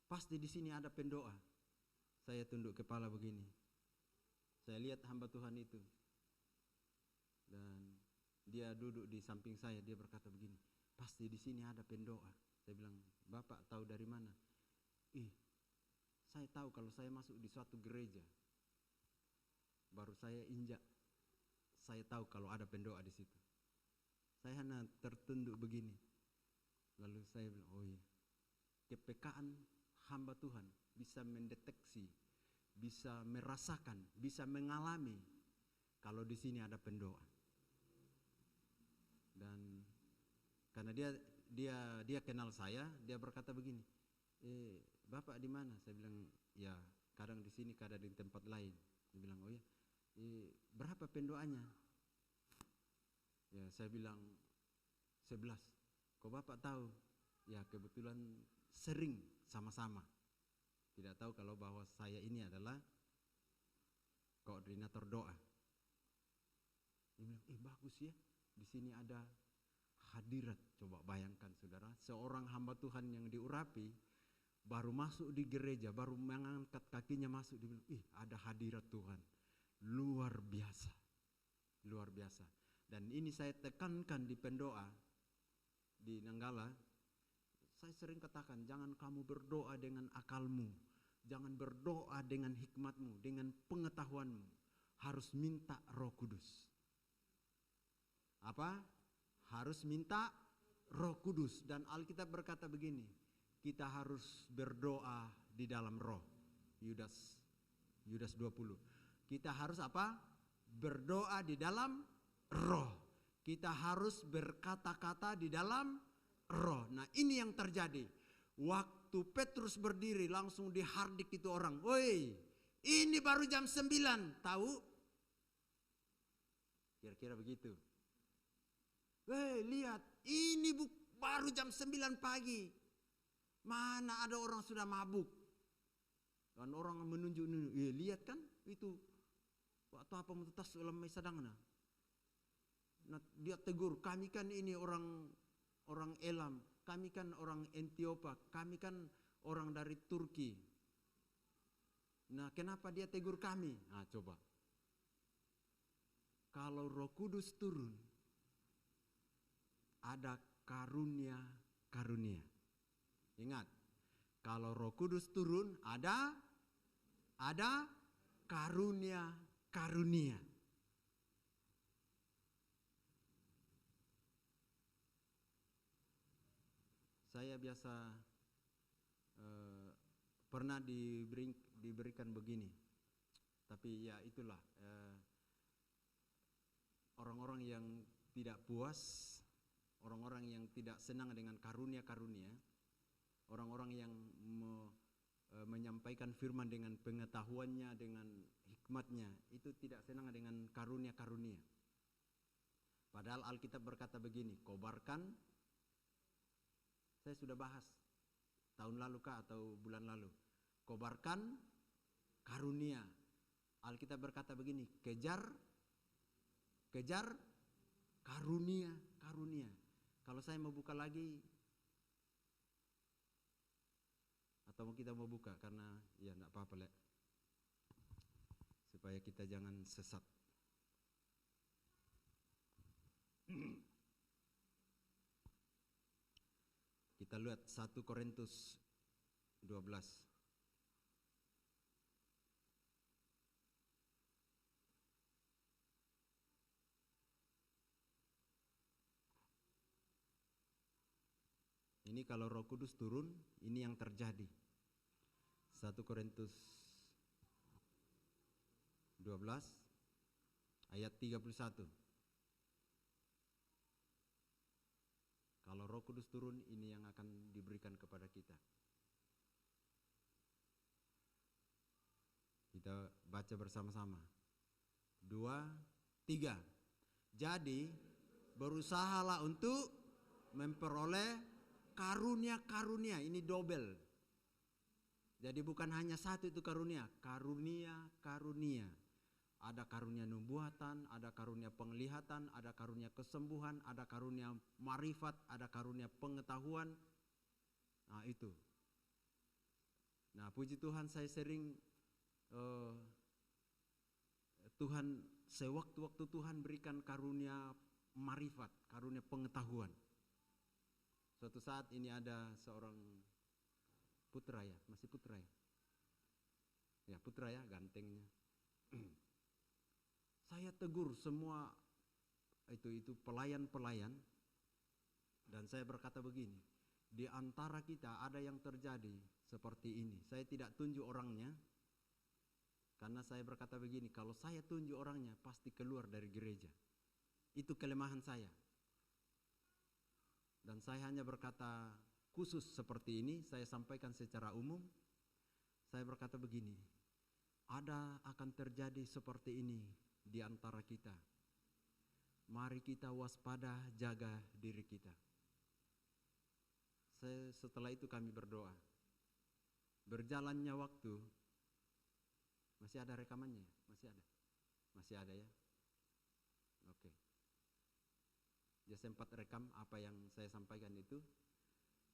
pasti di sini ada pendoa. Saya tunduk kepala begini, Saya lihat hamba Tuhan itu, dan dia duduk di samping saya. Dia berkata begini, pasti di sini ada pendoa. Saya bilang, Bapak tahu dari mana? Saya tahu kalau saya masuk di suatu gereja, baru saya injak, saya tahu kalau ada pendoa di situ. Saya hanya tertunduk begini. Lalu saya bilang, oh iya, kepekaan hamba Tuhan bisa mendeteksi, bisa merasakan, bisa mengalami kalau di sini ada pendoa. Dan karena dia kenal saya, dia berkata begini, Bapak di mana? Saya bilang, ya kadang di sini, kadang di tempat lain. Dia bilang, oh ya, berapa pendoanya? Ya saya bilang 11. Kok Bapak tahu? Ya kebetulan sering sama-sama. Tidak tahu kalau bahwa saya ini adalah koordinator doa. Dia bilang, bagus ya, di sini ada hadirat. Coba bayangkan saudara, seorang hamba Tuhan yang diurapi, baru masuk di gereja, baru mengangkat kakinya masuk, dia bilang, ada hadirat Tuhan. Luar biasa, luar biasa. Dan ini saya tekankan di pendoa di Nanggala. Saya sering katakan, jangan kamu berdoa dengan akalmu, jangan berdoa dengan hikmatmu, dengan pengetahuanmu. Harus minta Roh Kudus. Apa? Harus minta Roh Kudus. Dan Alkitab berkata begini, kita harus berdoa di dalam Roh. Yudas 20. Kita harus apa? Berdoa di dalam Roh. Kita harus berkata-kata di dalam Roh. Nah ini yang terjadi. Waktu Petrus berdiri, langsung dihardik itu orang. Woi, ini baru jam 9, tahu? Kira-kira begitu. Woi, lihat, ini baru jam 9 pagi. Mana ada orang sudah mabuk. Dan orang menunjuk-nunjuk. Lihat kan itu. Waktu apa mentetas dalam mesadangna. Nah, dia tegur, kami kan ini orang Elam, kami kan orang Ethiopia, kami kan orang dari Turki. Nah, kenapa dia tegur kami? Nah, coba. Kalau Roh Kudus turun, ada karunia-karunia. Ingat, kalau Roh Kudus turun, ada karunia-karunia. Saya biasa pernah diberikan begini, tapi ya itulah, orang-orang yang tidak puas, orang-orang yang tidak senang dengan karunia-karunia, orang-orang yang menyampaikan firman dengan pengetahuannya, dengan hikmatnya, itu tidak senang dengan karunia-karunia. Padahal Alkitab berkata begini, kobarkan. Saya sudah bahas tahun lalu kah atau bulan lalu. Kobarkan karunia. Alkitab berkata begini, kejar karunia. Kalau saya mau buka lagi, atau kita mau buka, karena ya enggak apa-apa, Lek, supaya kita jangan sesat. Kita lihat 1 Korintus 12. Ini kalau Roh Kudus turun, ini yang terjadi. 1 Korintus 12 ayat 31. Kalau Roh Kudus turun, ini yang akan diberikan kepada kita. Kita baca bersama-sama. 2, 3. Jadi berusahalah untuk memperoleh karunia-karunia. Ini double. Jadi bukan hanya satu itu karunia. Karunia-karunia. Ada karunia nubuatan, ada karunia penglihatan, ada karunia kesembuhan, ada karunia marifat, ada karunia pengetahuan. Nah itu. Nah puji Tuhan, saya sering Tuhan, sewaktu-waktu Tuhan berikan karunia marifat, karunia pengetahuan. Suatu saat ini ada seorang putra ya, masih putra ya. Ya putra ya, gantengnya. Saya tegur semua itu pelayan-pelayan, dan saya berkata begini, di antara kita ada yang terjadi seperti ini. Saya tidak tunjuk orangnya, karena saya berkata begini, kalau saya tunjuk orangnya pasti keluar dari gereja. Itu kelemahan saya. Dan saya hanya berkata khusus seperti ini, saya sampaikan secara umum. Saya berkata begini, ada akan terjadi seperti ini di antara kita. Mari kita waspada, jaga diri kita. Setelah itu kami berdoa. Berjalannya waktu, masih ada rekamannya? Masih ada ya? Oke. Dia sempat rekam apa yang saya sampaikan itu.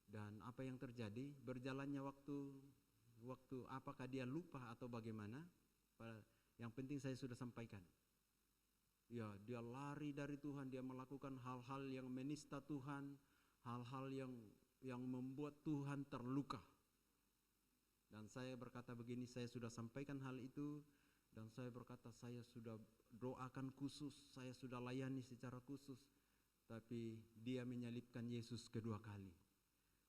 Dan apa yang terjadi, berjalannya waktu apakah dia lupa atau bagaimana, yang penting saya sudah sampaikan. Ya, dia lari dari Tuhan, dia melakukan hal-hal yang menista Tuhan, hal-hal yang membuat Tuhan terluka. Dan saya berkata begini, saya sudah sampaikan hal itu, dan saya berkata saya sudah doakan khusus, saya sudah layani secara khusus, tapi dia menyalibkan Yesus kedua kali.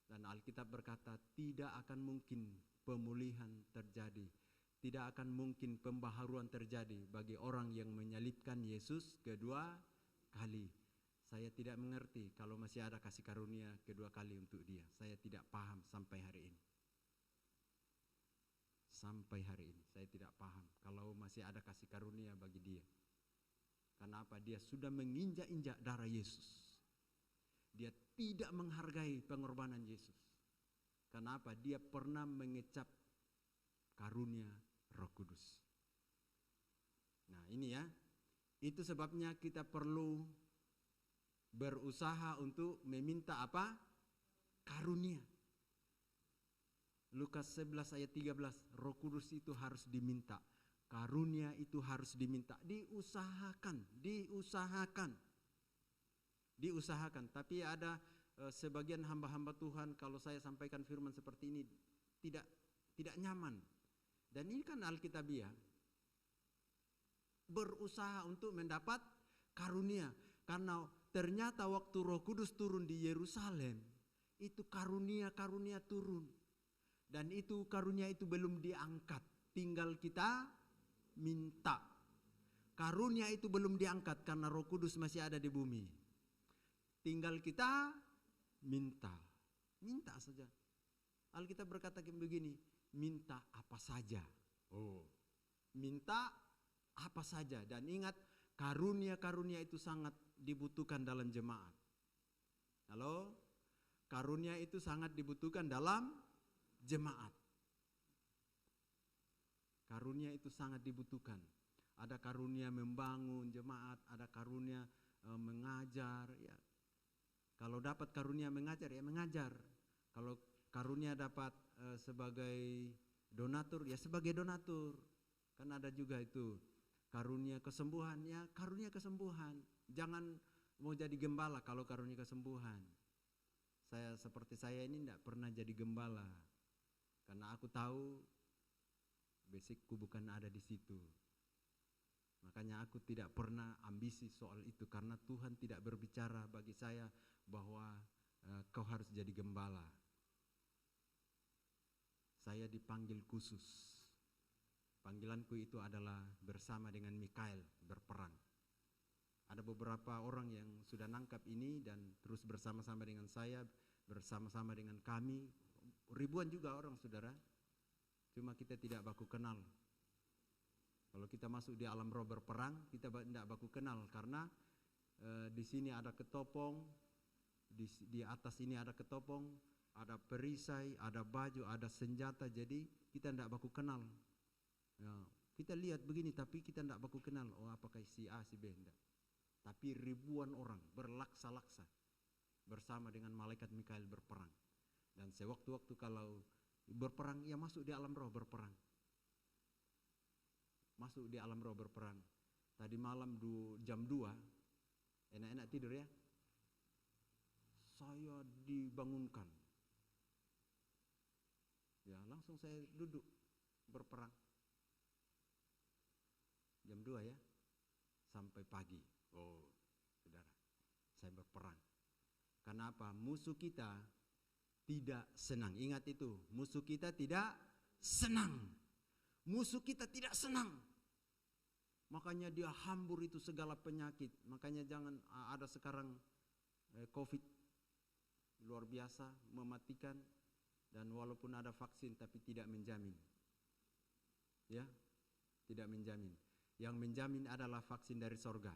Dan Alkitab berkata tidak akan mungkin pemulihan terjadi, tidak akan mungkin pembaharuan terjadi bagi orang yang menyalibkan Yesus kedua kali. Saya tidak mengerti kalau masih ada kasih karunia kedua kali untuk dia. Saya tidak paham sampai hari ini. Sampai hari ini saya tidak paham kalau masih ada kasih karunia bagi dia. Karena apa? Dia sudah menginjak-injak darah Yesus. Dia tidak menghargai pengorbanan Yesus. Karena apa? Dia pernah mengecap karunia Roh Kudus. Nah ini ya, itu sebabnya kita perlu berusaha untuk meminta apa? Karunia. Lukas 11 ayat 13, Roh Kudus itu harus diminta. Karunia itu harus diminta. Diusahakan. Tapi ada sebagian hamba-hamba Tuhan, kalau saya sampaikan firman seperti ini tidak nyaman. Dan ini kan Alkitabiah. Berusaha untuk mendapat karunia. Karena ternyata waktu Roh Kudus turun di Yerusalem, itu karunia-karunia turun. Dan itu karunia itu belum diangkat. Tinggal kita minta. Karunia itu belum diangkat karena Roh Kudus masih ada di bumi. Tinggal kita minta. Minta saja. Alkitab berkata begini, minta apa saja. Minta apa saja. Dan ingat, karunia-karunia itu sangat dibutuhkan dalam jemaat. Halo? Karunia itu sangat dibutuhkan dalam jemaat. Karunia itu sangat dibutuhkan. Ada karunia membangun jemaat, ada karunia mengajar. Ya. Kalau dapat karunia mengajar, ya mengajar. Kalau karunia dapat sebagai donatur, ya sebagai donatur. Kan ada juga itu karunia kesembuhan, ya karunia kesembuhan. Jangan mau jadi gembala kalau karunia kesembuhan. Seperti saya ini tidak pernah jadi gembala. Karena aku tahu basicku bukan ada di situ. Makanya aku tidak pernah ambisi soal itu. Karena Tuhan tidak berbicara bagi saya bahwa kau harus jadi gembala. Saya dipanggil khusus. Panggilanku itu adalah bersama dengan Mikael berperang. Ada beberapa orang yang sudah nangkap ini dan terus bersama-sama dengan saya, bersama-sama dengan kami. Ribuan juga orang, saudara. Cuma kita tidak baku kenal. Kalau kita masuk di alam roh berperang, kita tidak baku kenal. Karena di sini ada ketopong, di atas ini ada ketopong, ada perisai, ada baju, ada senjata. Jadi kita tidak baku kenal. Ya, kita lihat begini tapi kita tidak baku kenal. Oh apakah si A, si B, tidak. Tapi ribuan orang berlaksa-laksa bersama dengan malaikat Mikael berperang. Dan sewaktu-waktu kalau berperang, ya masuk di alam roh berperang. masuk di alam roh berperang. Tadi malam jam 2, enak-enak tidur ya. Saya dibangunkan. Ya, langsung saya duduk berperang. Jam 2 ya, sampai pagi. Oh, saudara, saya berperang. Karena apa? Musuh kita tidak senang. Ingat itu, musuh kita tidak senang. Musuh kita tidak senang. Makanya dia hambur itu segala penyakit. Makanya jangan ada sekarang COVID luar biasa mematikan, dan walaupun ada vaksin tapi tidak menjamin. Ya, tidak menjamin. Yang menjamin adalah vaksin dari sorga.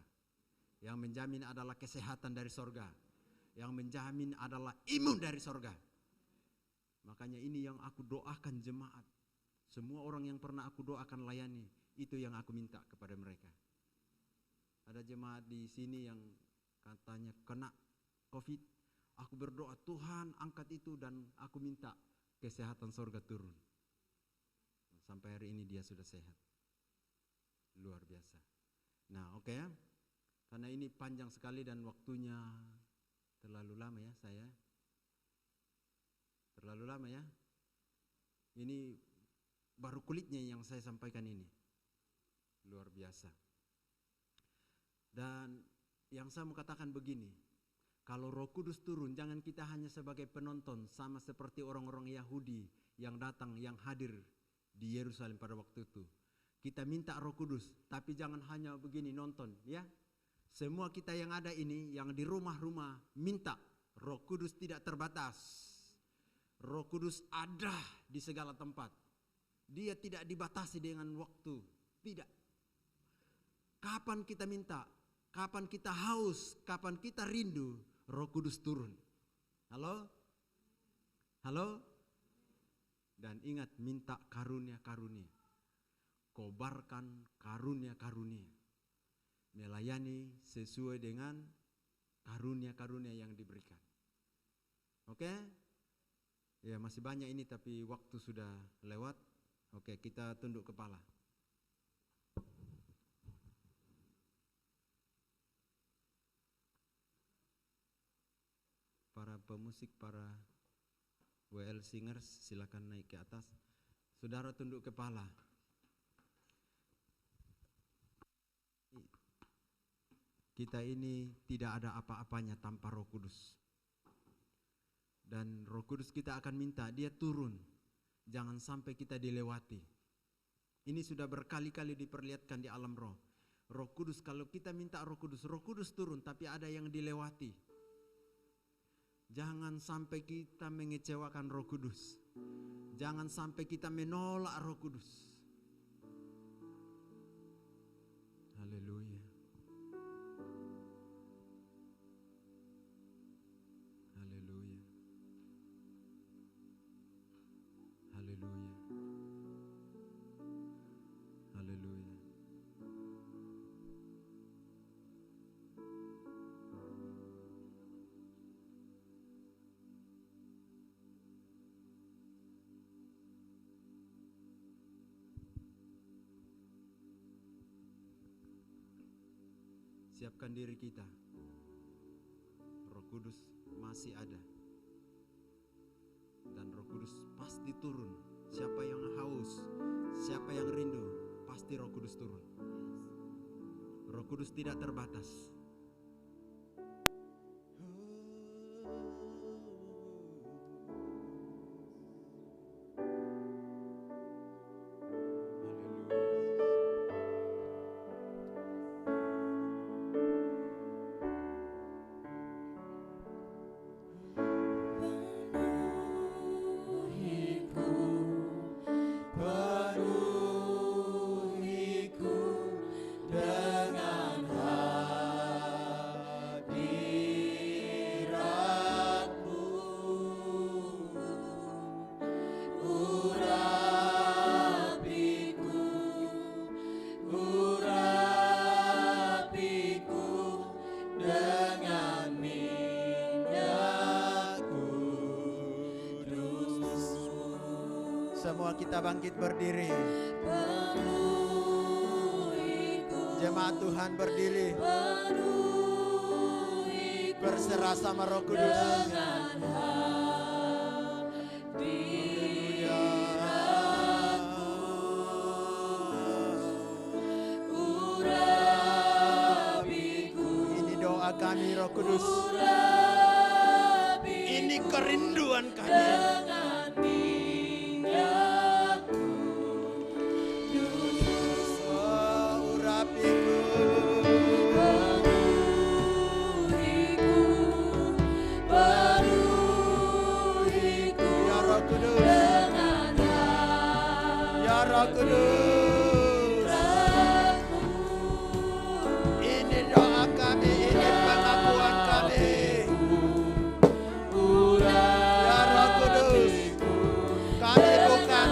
Yang menjamin adalah kesehatan dari sorga. Yang menjamin adalah imun dari sorga. Makanya ini yang aku doakan jemaat. Semua orang yang pernah aku doakan layani, itu yang aku minta kepada mereka. Ada jemaat di sini yang katanya kena COVID. Aku berdoa, Tuhan angkat itu, dan aku minta kesehatan sorga turun. Sampai hari ini dia sudah sehat. Luar biasa. Nah, oke ya. Karena ini panjang sekali dan waktunya terlalu lama ya saya. Terlalu lama ya. Ini baru kulitnya yang saya sampaikan ini. Luar biasa. Dan yang saya mau katakan begini. Kalau Roh Kudus turun, jangan kita hanya sebagai penonton, sama seperti orang-orang Yahudi yang datang, yang hadir di Yerusalem pada waktu itu. Kita minta Roh Kudus, tapi jangan hanya begini nonton ya. Semua kita yang ada ini, yang di rumah-rumah, minta Roh Kudus tidak terbatas. Roh Kudus ada di segala tempat. Dia tidak dibatasi dengan waktu. Tidak. Kapan kita minta, kapan kita haus, kapan kita rindu, Roh Kudus turun. Halo? Halo? Dan ingat, minta karunia-karunia. Kobarkan karunia-karunia. Melayani sesuai dengan karunia-karunia yang diberikan. Oke? Ya, masih banyak ini tapi waktu sudah lewat. Oke, kita tunduk kepala. Para pemusik, para WL singers, silakan naik ke atas. Saudara tunduk kepala. Kita ini tidak ada apa-apanya tanpa Roh Kudus. Dan Roh Kudus kita akan minta, dia turun. Jangan sampai kita dilewati. Ini sudah berkali-kali diperlihatkan di alam roh. Roh Kudus, kalau kita minta Roh Kudus turun, tapi ada yang dilewati. Jangan sampai kita mengecewakan Roh Kudus. Jangan sampai kita menolak Roh Kudus. Haleluya. Siapkan diri kita. Roh Kudus masih ada. Dan Roh Kudus pasti turun. Siapa yang haus, siapa yang rindu, pasti Roh Kudus turun. Roh Kudus tidak terbatas. Semua kita bangkit berdiri. Penuh Jemaat Tuhan berdiri, berserah sama Roh Kudus. Ini doa kami, Roh Kudus. Ini kerinduan kami. Kudus, ini doa kami, ini pengakuan kami. Ya Roh Kudus, kami bukan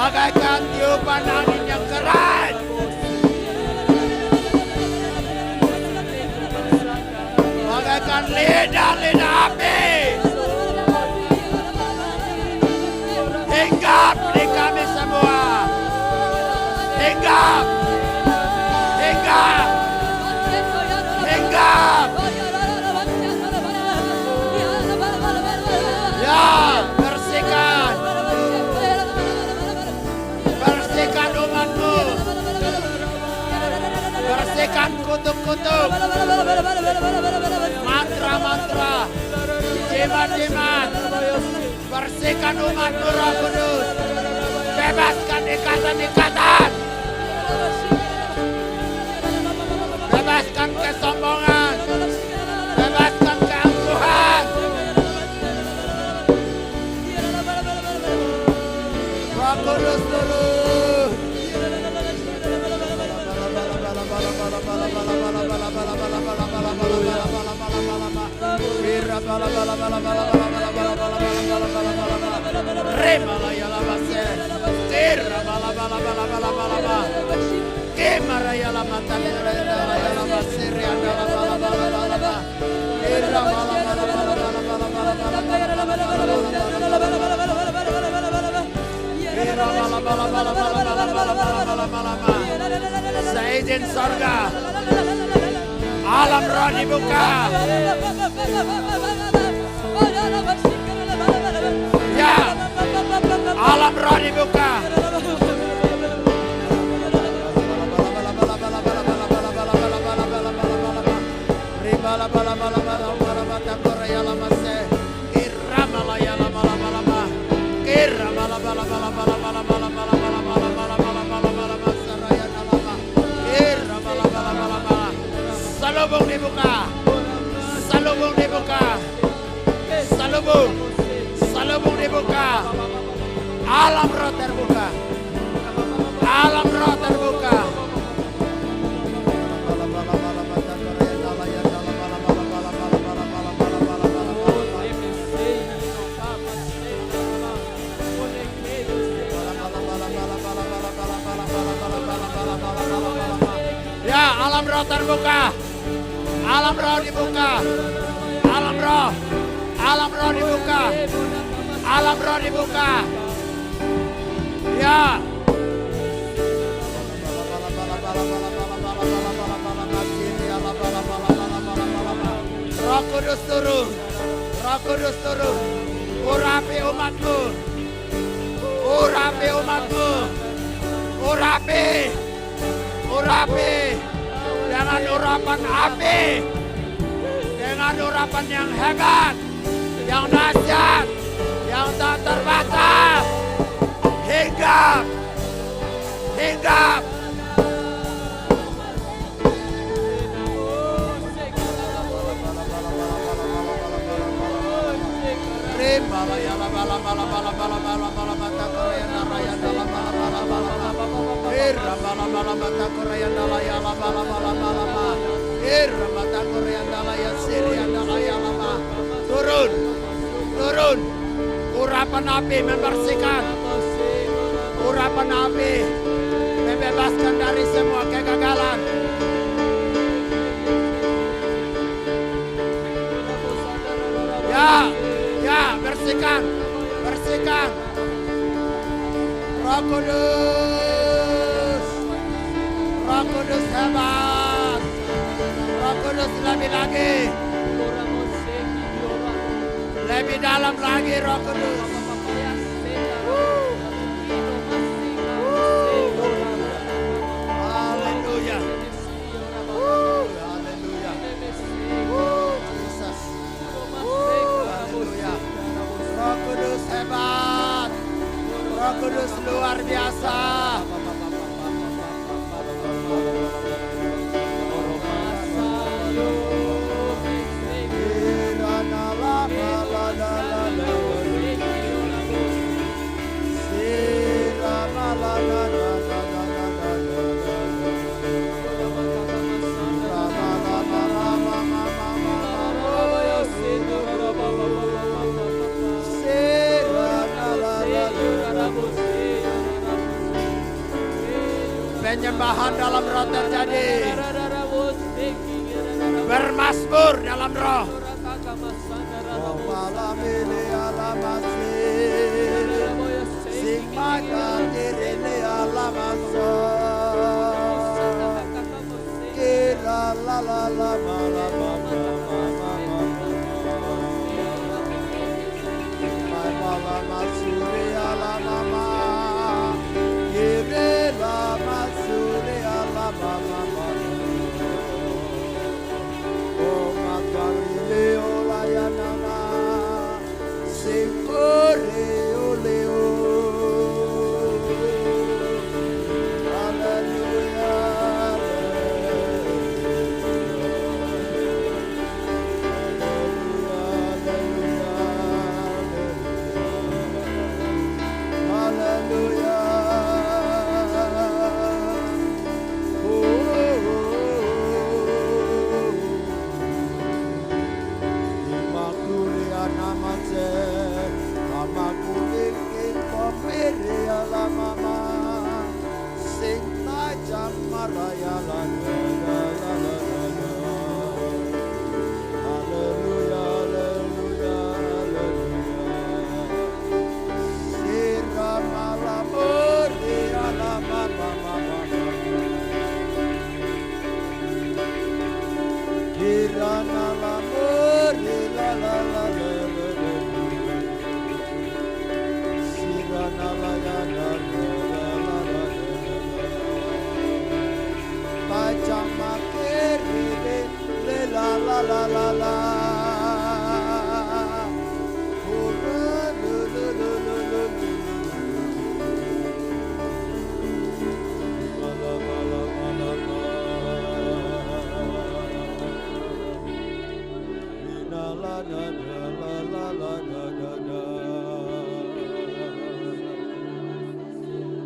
bagaikan tiupan angin yang keras. Bagaikan lidah-lidah api. Hinggap di kami semua. Hinggap. Hinggap. Hinggap. Ya, bersihkan. Bersihkan umatmu. Bersihkan kutuk-kutuk. Mantra-mantra. Jimat-jimat. Bersihkan umatmu, Roh Kudus. Bebaskan ikatan-ikatan. Bebaskan kesombongan. Bebaskan keangkuhan. Roh Kudus turun. Seizin sorga, alam roh dibuka. Ya, alam roh dibuka. Salubung dibuka. Salubung dibuka. Salubung. Salubung dibuka. Alam roh terbuka. Alam roh terbuka. Ya, alam roh terbuka. Alam roh dibuka. Alam roh. Alam roh dibuka. Alam roh dibuka. Ya. Roh Kudus turun. Roh Kudus turun. Urapi umatmu. Urapi umatmu. Urapi. Urapi. Dengan urapan api. Dengan urapan yang hebat. Yang dahsyat. Yang tak terbatas. Hinggap. Hinggap. Turun, turun. Urapan api membersihkan. Urapan api membebaskan dari semua kegagalan. Ya, ya, bersihkan, bersihkan. Roh Kudus, Roh Kudus hebat. Roh Kudus lebih lagi. Lebih dalam lagi Roh Kudus. Haleluya. Haleluya. Jesus. Haleluya. Roh Kudus hebat. Roh Kudus luar biasa. Penyembahan dalam roh terjadi. Bermasmur dalam roh. Oh malam ini alamasir, sing makan diri alamasir. Kira la la la ma la ma ma ma ma ma ma ma suri ala mama. Kira la ma suri ala mama. Oh makari leo la ya nana, singkore oleo.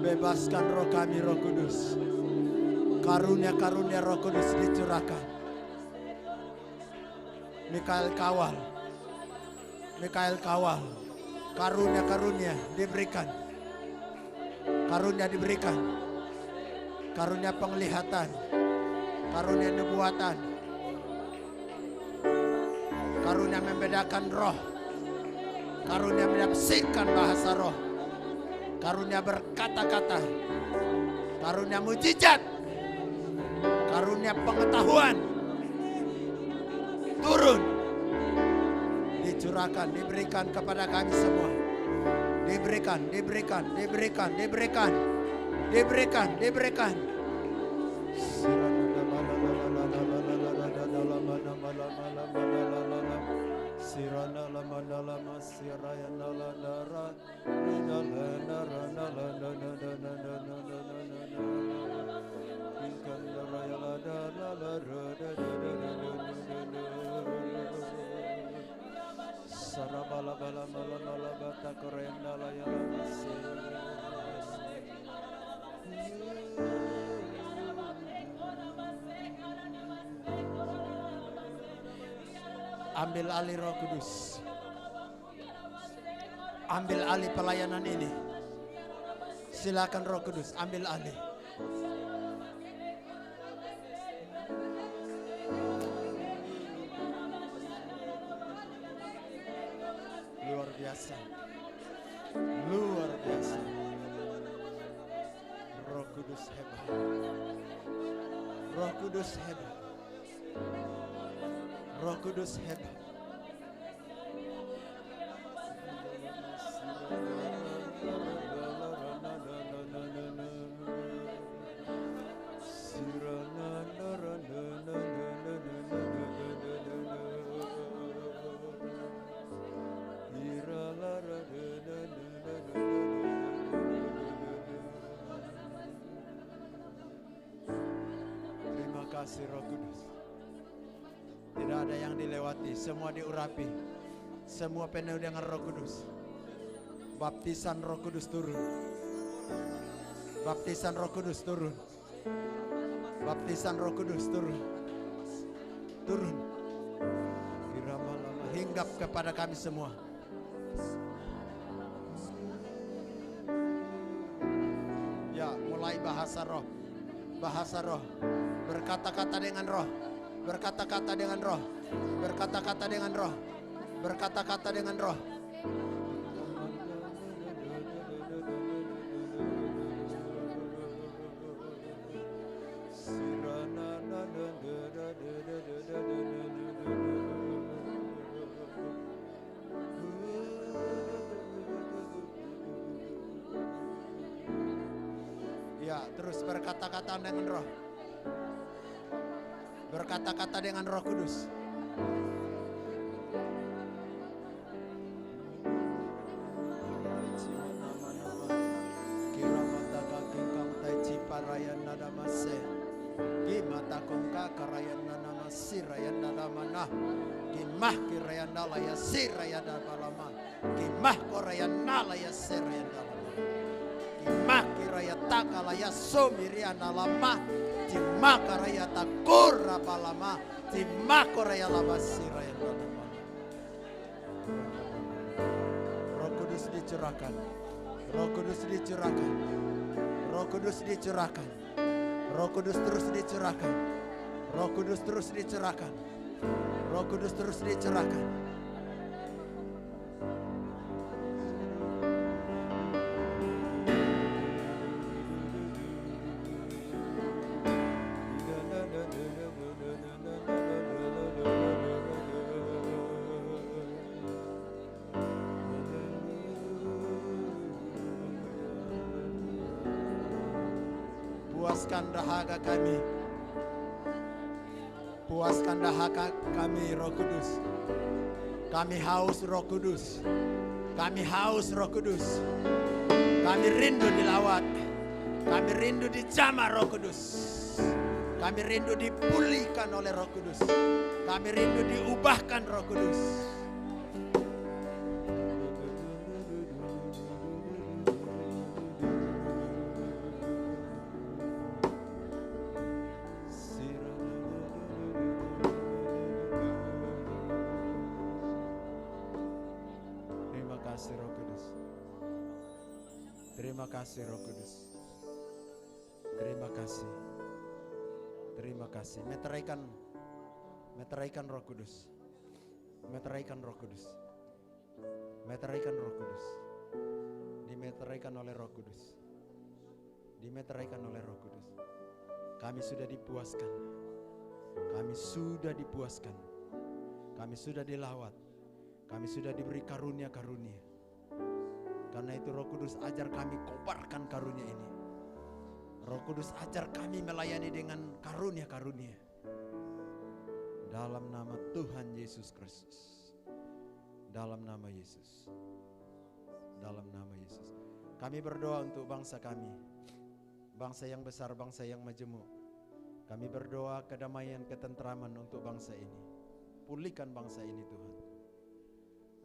Bebaskan roh kami, Roh Kudus. Karunia-karunia Roh Kudus dicurahkan. Mikael kawal. Mikael kawal. Karunia-karunia diberikan. Karunia diberikan. Karunia penglihatan. Karunia nubuatan. Karunia membedakan roh. Karunia menyaksikan bahasa roh. Karunia berkata-kata. Karunia mujizat. Karunia pengetahuan. Turun. Dicurahkan, diberikan kepada kami semua. Diberikan, diberikan, diberikan, diberikan. Diberikan, diberikan. Sirana lama lama sirayana lara nana nara nana nana nana nana nana ingkan raya lada lara sarabala bala mala mala bata korenda la ya Ambil alih Roh Kudus. Ambil alih pelayanan ini. Silakan Roh Kudus, ambil alih. Luar biasa. Luar biasa. Roh Kudus hebat. Roh Kudus hebat. Roh Kudus hebat. Terima kasih Roh Kudus. Tidak ada yang dilewati, semua diurapi. Semua penuh dengan Roh Kudus. Baptisan Roh Kudus turun. Baptisan Roh Kudus turun. Baptisan Roh Kudus turun. Turun. Kiramalama hinggap kepada kami semua. Ya, mulai bahasa roh. Bahasa roh. Berkata-kata dengan roh. Berkata-kata dengan roh. Berkata-kata dengan roh. Berkata-kata dengan roh. Ya, terus berkata-kata dengan roh. Berkata-kata dengan Roh Kudus. Kimah kirayana laya sirayana balama. Kimah korayana laya sirayana balama. Kimah kiraya takalaya somiriana lama. Kimah karaya takura balama. Kimah koraya lama sirayana balama. Roh Kudus dicurahkan. Roh Kudus dicurahkan. Roh Kudus dicurahkan. Roh Kudus terus dicurahkan. Roh Kudus terus dicurahkan. Roh Kudus terus dicurahkan. Puaskan dahaga kami. Puaskan dahaga kami, Roh Kudus. Kami haus Roh Kudus. Kami haus Roh Kudus. Kami rindu dilawat. Kami rindu dijamah Roh Kudus. Kami rindu dipulihkan oleh Roh Kudus. Kami rindu diubahkan Roh Kudus. Terima kasih Roh Kudus. Terima kasih. Terima kasih. Meteraikan Roh Kudus. Meteraikan Roh Kudus. Meteraikan Roh Kudus. Dimeteraikan oleh Roh Kudus. Dimeteraikan oleh Roh Kudus. Kami sudah dipuaskan. Kami sudah dipuaskan. Kami sudah dilawat. Kami sudah diberi karunia-karunia. Karena itu Roh Kudus ajar kami kobarkan karunia ini. Roh Kudus ajar kami melayani dengan karunia-karunia. Dalam nama Tuhan Yesus Kristus. Dalam nama Yesus. Dalam nama Yesus. Kami berdoa untuk bangsa kami. Bangsa yang besar, bangsa yang majemuk. Kami berdoa kedamaian, ketentraman untuk bangsa ini. Pulihkan bangsa ini Tuhan.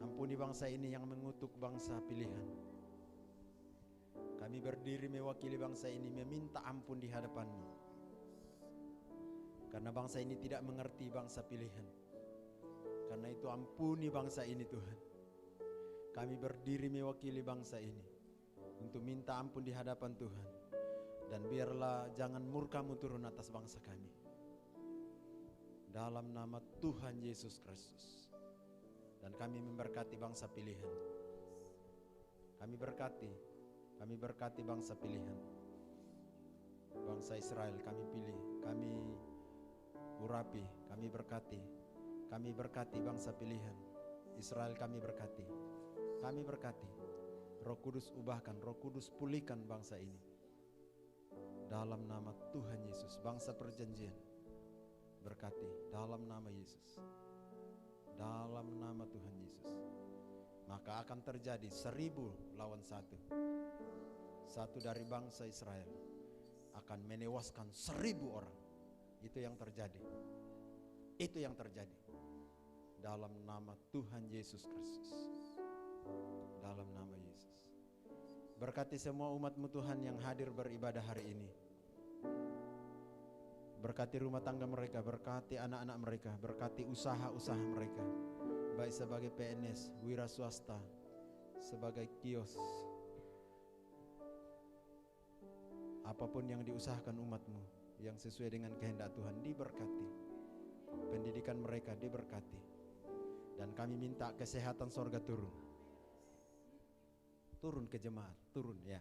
Ampuni bangsa ini yang mengutuk bangsa pilihan. Kami berdiri mewakili bangsa ini meminta ampun di hadapan-Mu. Karena bangsa ini tidak mengerti bangsa pilihan. Karena itu ampuni bangsa ini Tuhan. Kami berdiri mewakili bangsa ini untuk minta ampun di hadapan Tuhan. Dan biarlah jangan murka-Mu turun atas bangsa kami. Dalam nama Tuhan Yesus Kristus. Dan kami memberkati bangsa pilihan. Kami berkati bangsa pilihan. Bangsa Israel kami pilih, kami urapi, kami berkati. Kami berkati bangsa pilihan. Israel kami berkati. Kami berkati. Roh Kudus ubahkan, Roh Kudus pulihkan bangsa ini. Dalam nama Tuhan Yesus, bangsa perjanjian berkati dalam nama Yesus. Dalam nama Tuhan Yesus. Maka akan terjadi 1000 lawan 1. Satu dari bangsa Israel akan menewaskan 1000 orang. Itu yang terjadi. Itu yang terjadi. Dalam nama Tuhan Yesus Kristus. Dalam nama Yesus. Berkati semua umat-Mu Tuhan yang hadir beribadah hari ini. Berkati rumah tangga mereka, berkati anak-anak mereka, berkati usaha-usaha mereka. Baik sebagai PNS, wira swasta, sebagai kios. Apapun yang diusahakan umat-Mu, yang sesuai dengan kehendak Tuhan diberkati. Pendidikan mereka diberkati. Dan kami minta kesehatan sorga turun. Turun ke jemaat, turun ya.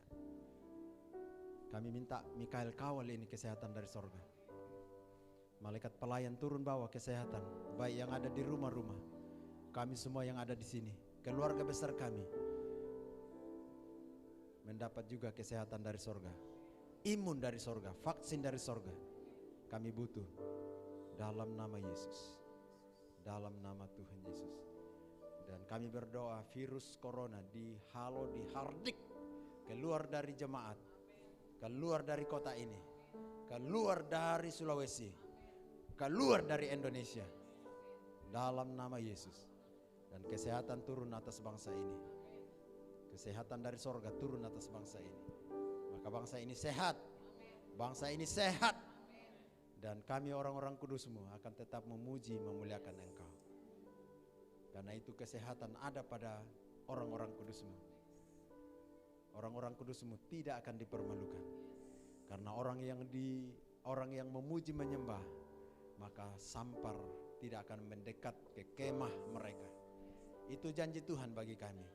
Kami minta Mikael kawal ini kesehatan dari sorga. Malaikat pelayan turun bawa kesehatan, baik yang ada di rumah-rumah, kami semua yang ada di sini, keluarga besar kami, mendapat juga kesehatan dari sorga, imun dari sorga, vaksin dari sorga. Kami butuh dalam nama Yesus, dalam nama Tuhan Yesus. Dan kami berdoa virus corona dihalau, dihardik keluar dari jemaat, keluar dari kota ini, keluar dari Sulawesi, keluar dari Indonesia, dalam nama Yesus. Dan kesehatan turun atas bangsa ini, kesehatan dari sorga turun atas bangsa ini. Maka bangsa ini sehat, bangsa ini sehat. Dan kami orang-orang kudus-Mu akan tetap memuji, memuliakan Engkau. Karena itu kesehatan ada pada orang-orang kudus-Mu. Orang-orang kudus-Mu tidak akan dipermalukan. Karena orang yang memuji menyembah, maka sampar tidak akan mendekat ke kemah mereka. Itu janji Tuhan bagi kami.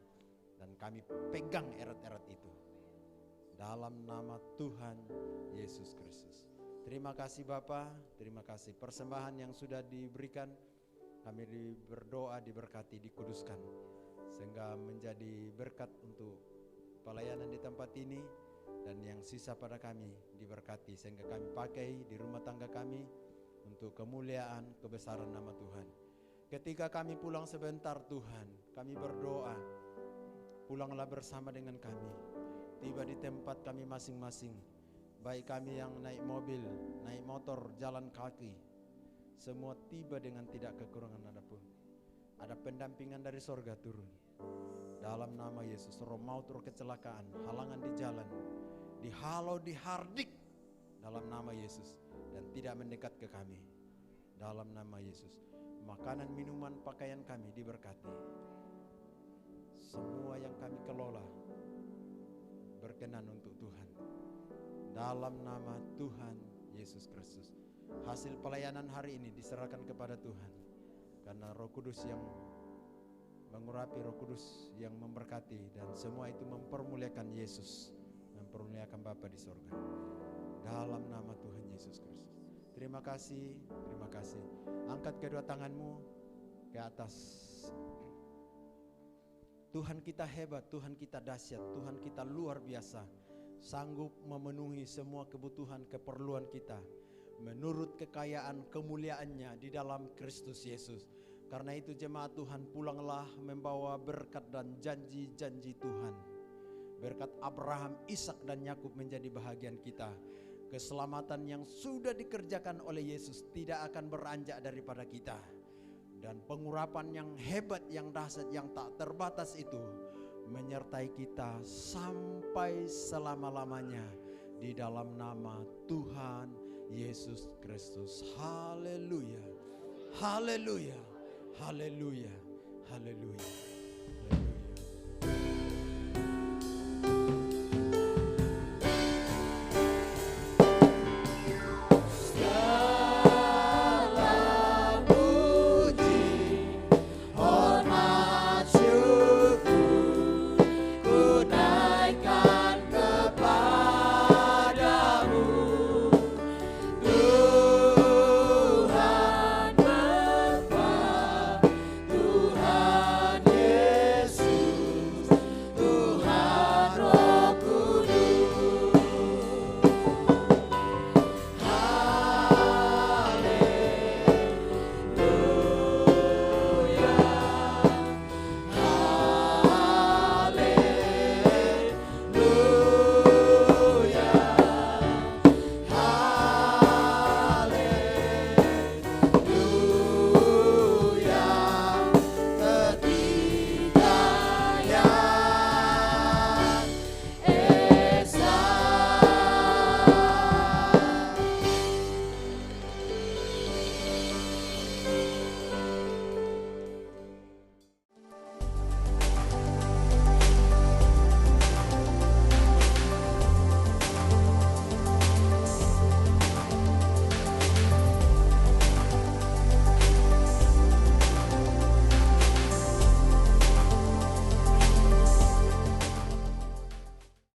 Dan kami pegang erat-erat itu. Dalam nama Tuhan Yesus Kristus. Terima kasih Bapa, terima kasih persembahan yang sudah diberikan. Kami berdoa diberkati, dikuduskan. Sehingga menjadi berkat untuk pelayanan di tempat ini. Dan yang sisa pada kami diberkati. Sehingga kami pakai di rumah tangga kami untuk kemuliaan, kebesaran nama Tuhan. Ketika kami pulang sebentar Tuhan, kami berdoa, pulanglah bersama dengan kami. Tiba di tempat kami masing-masing. Baik kami yang naik mobil, naik motor, jalan kaki, semua tiba dengan tidak kekurangan apapun. Ada pendampingan dari sorga turun. Dalam nama Yesus, roh maut, roh kecelakaan, halangan di jalan, dihalau, dihardik dalam nama Yesus. Dan tidak mendekat ke kami. Dalam nama Yesus. Makanan, minuman, pakaian kami diberkati. Semua yang kami kelola berkenan untuk Tuhan. Dalam nama Tuhan Yesus Kristus. Hasil pelayanan hari ini diserahkan kepada Tuhan. Karena Roh Kudus yang mengurapi, Roh Kudus yang memberkati. Dan semua itu mempermuliakan Yesus, mempermuliakan Bapa di sorga. Dalam nama Tuhan Yesus Kristus. Terima kasih, terima kasih. Angkat kedua tanganmu ke atas. Tuhan kita hebat, Tuhan kita dahsyat, Tuhan kita luar biasa. Sanggup memenuhi semua kebutuhan, keperluan kita menurut kekayaan kemuliaannya di dalam Kristus Yesus. Karena itu jemaat Tuhan, pulanglah membawa berkat dan janji-janji Tuhan. Berkat Abraham, Ishak dan Yakub menjadi bahagian kita. Keselamatan yang sudah dikerjakan oleh Yesus tidak akan beranjak daripada kita. Dan pengurapan yang hebat, yang dahsyat, yang tak terbatas itu menyertai kita sampai selama-lamanya di dalam nama Tuhan Yesus Kristus. Haleluya, haleluya, haleluya, haleluya.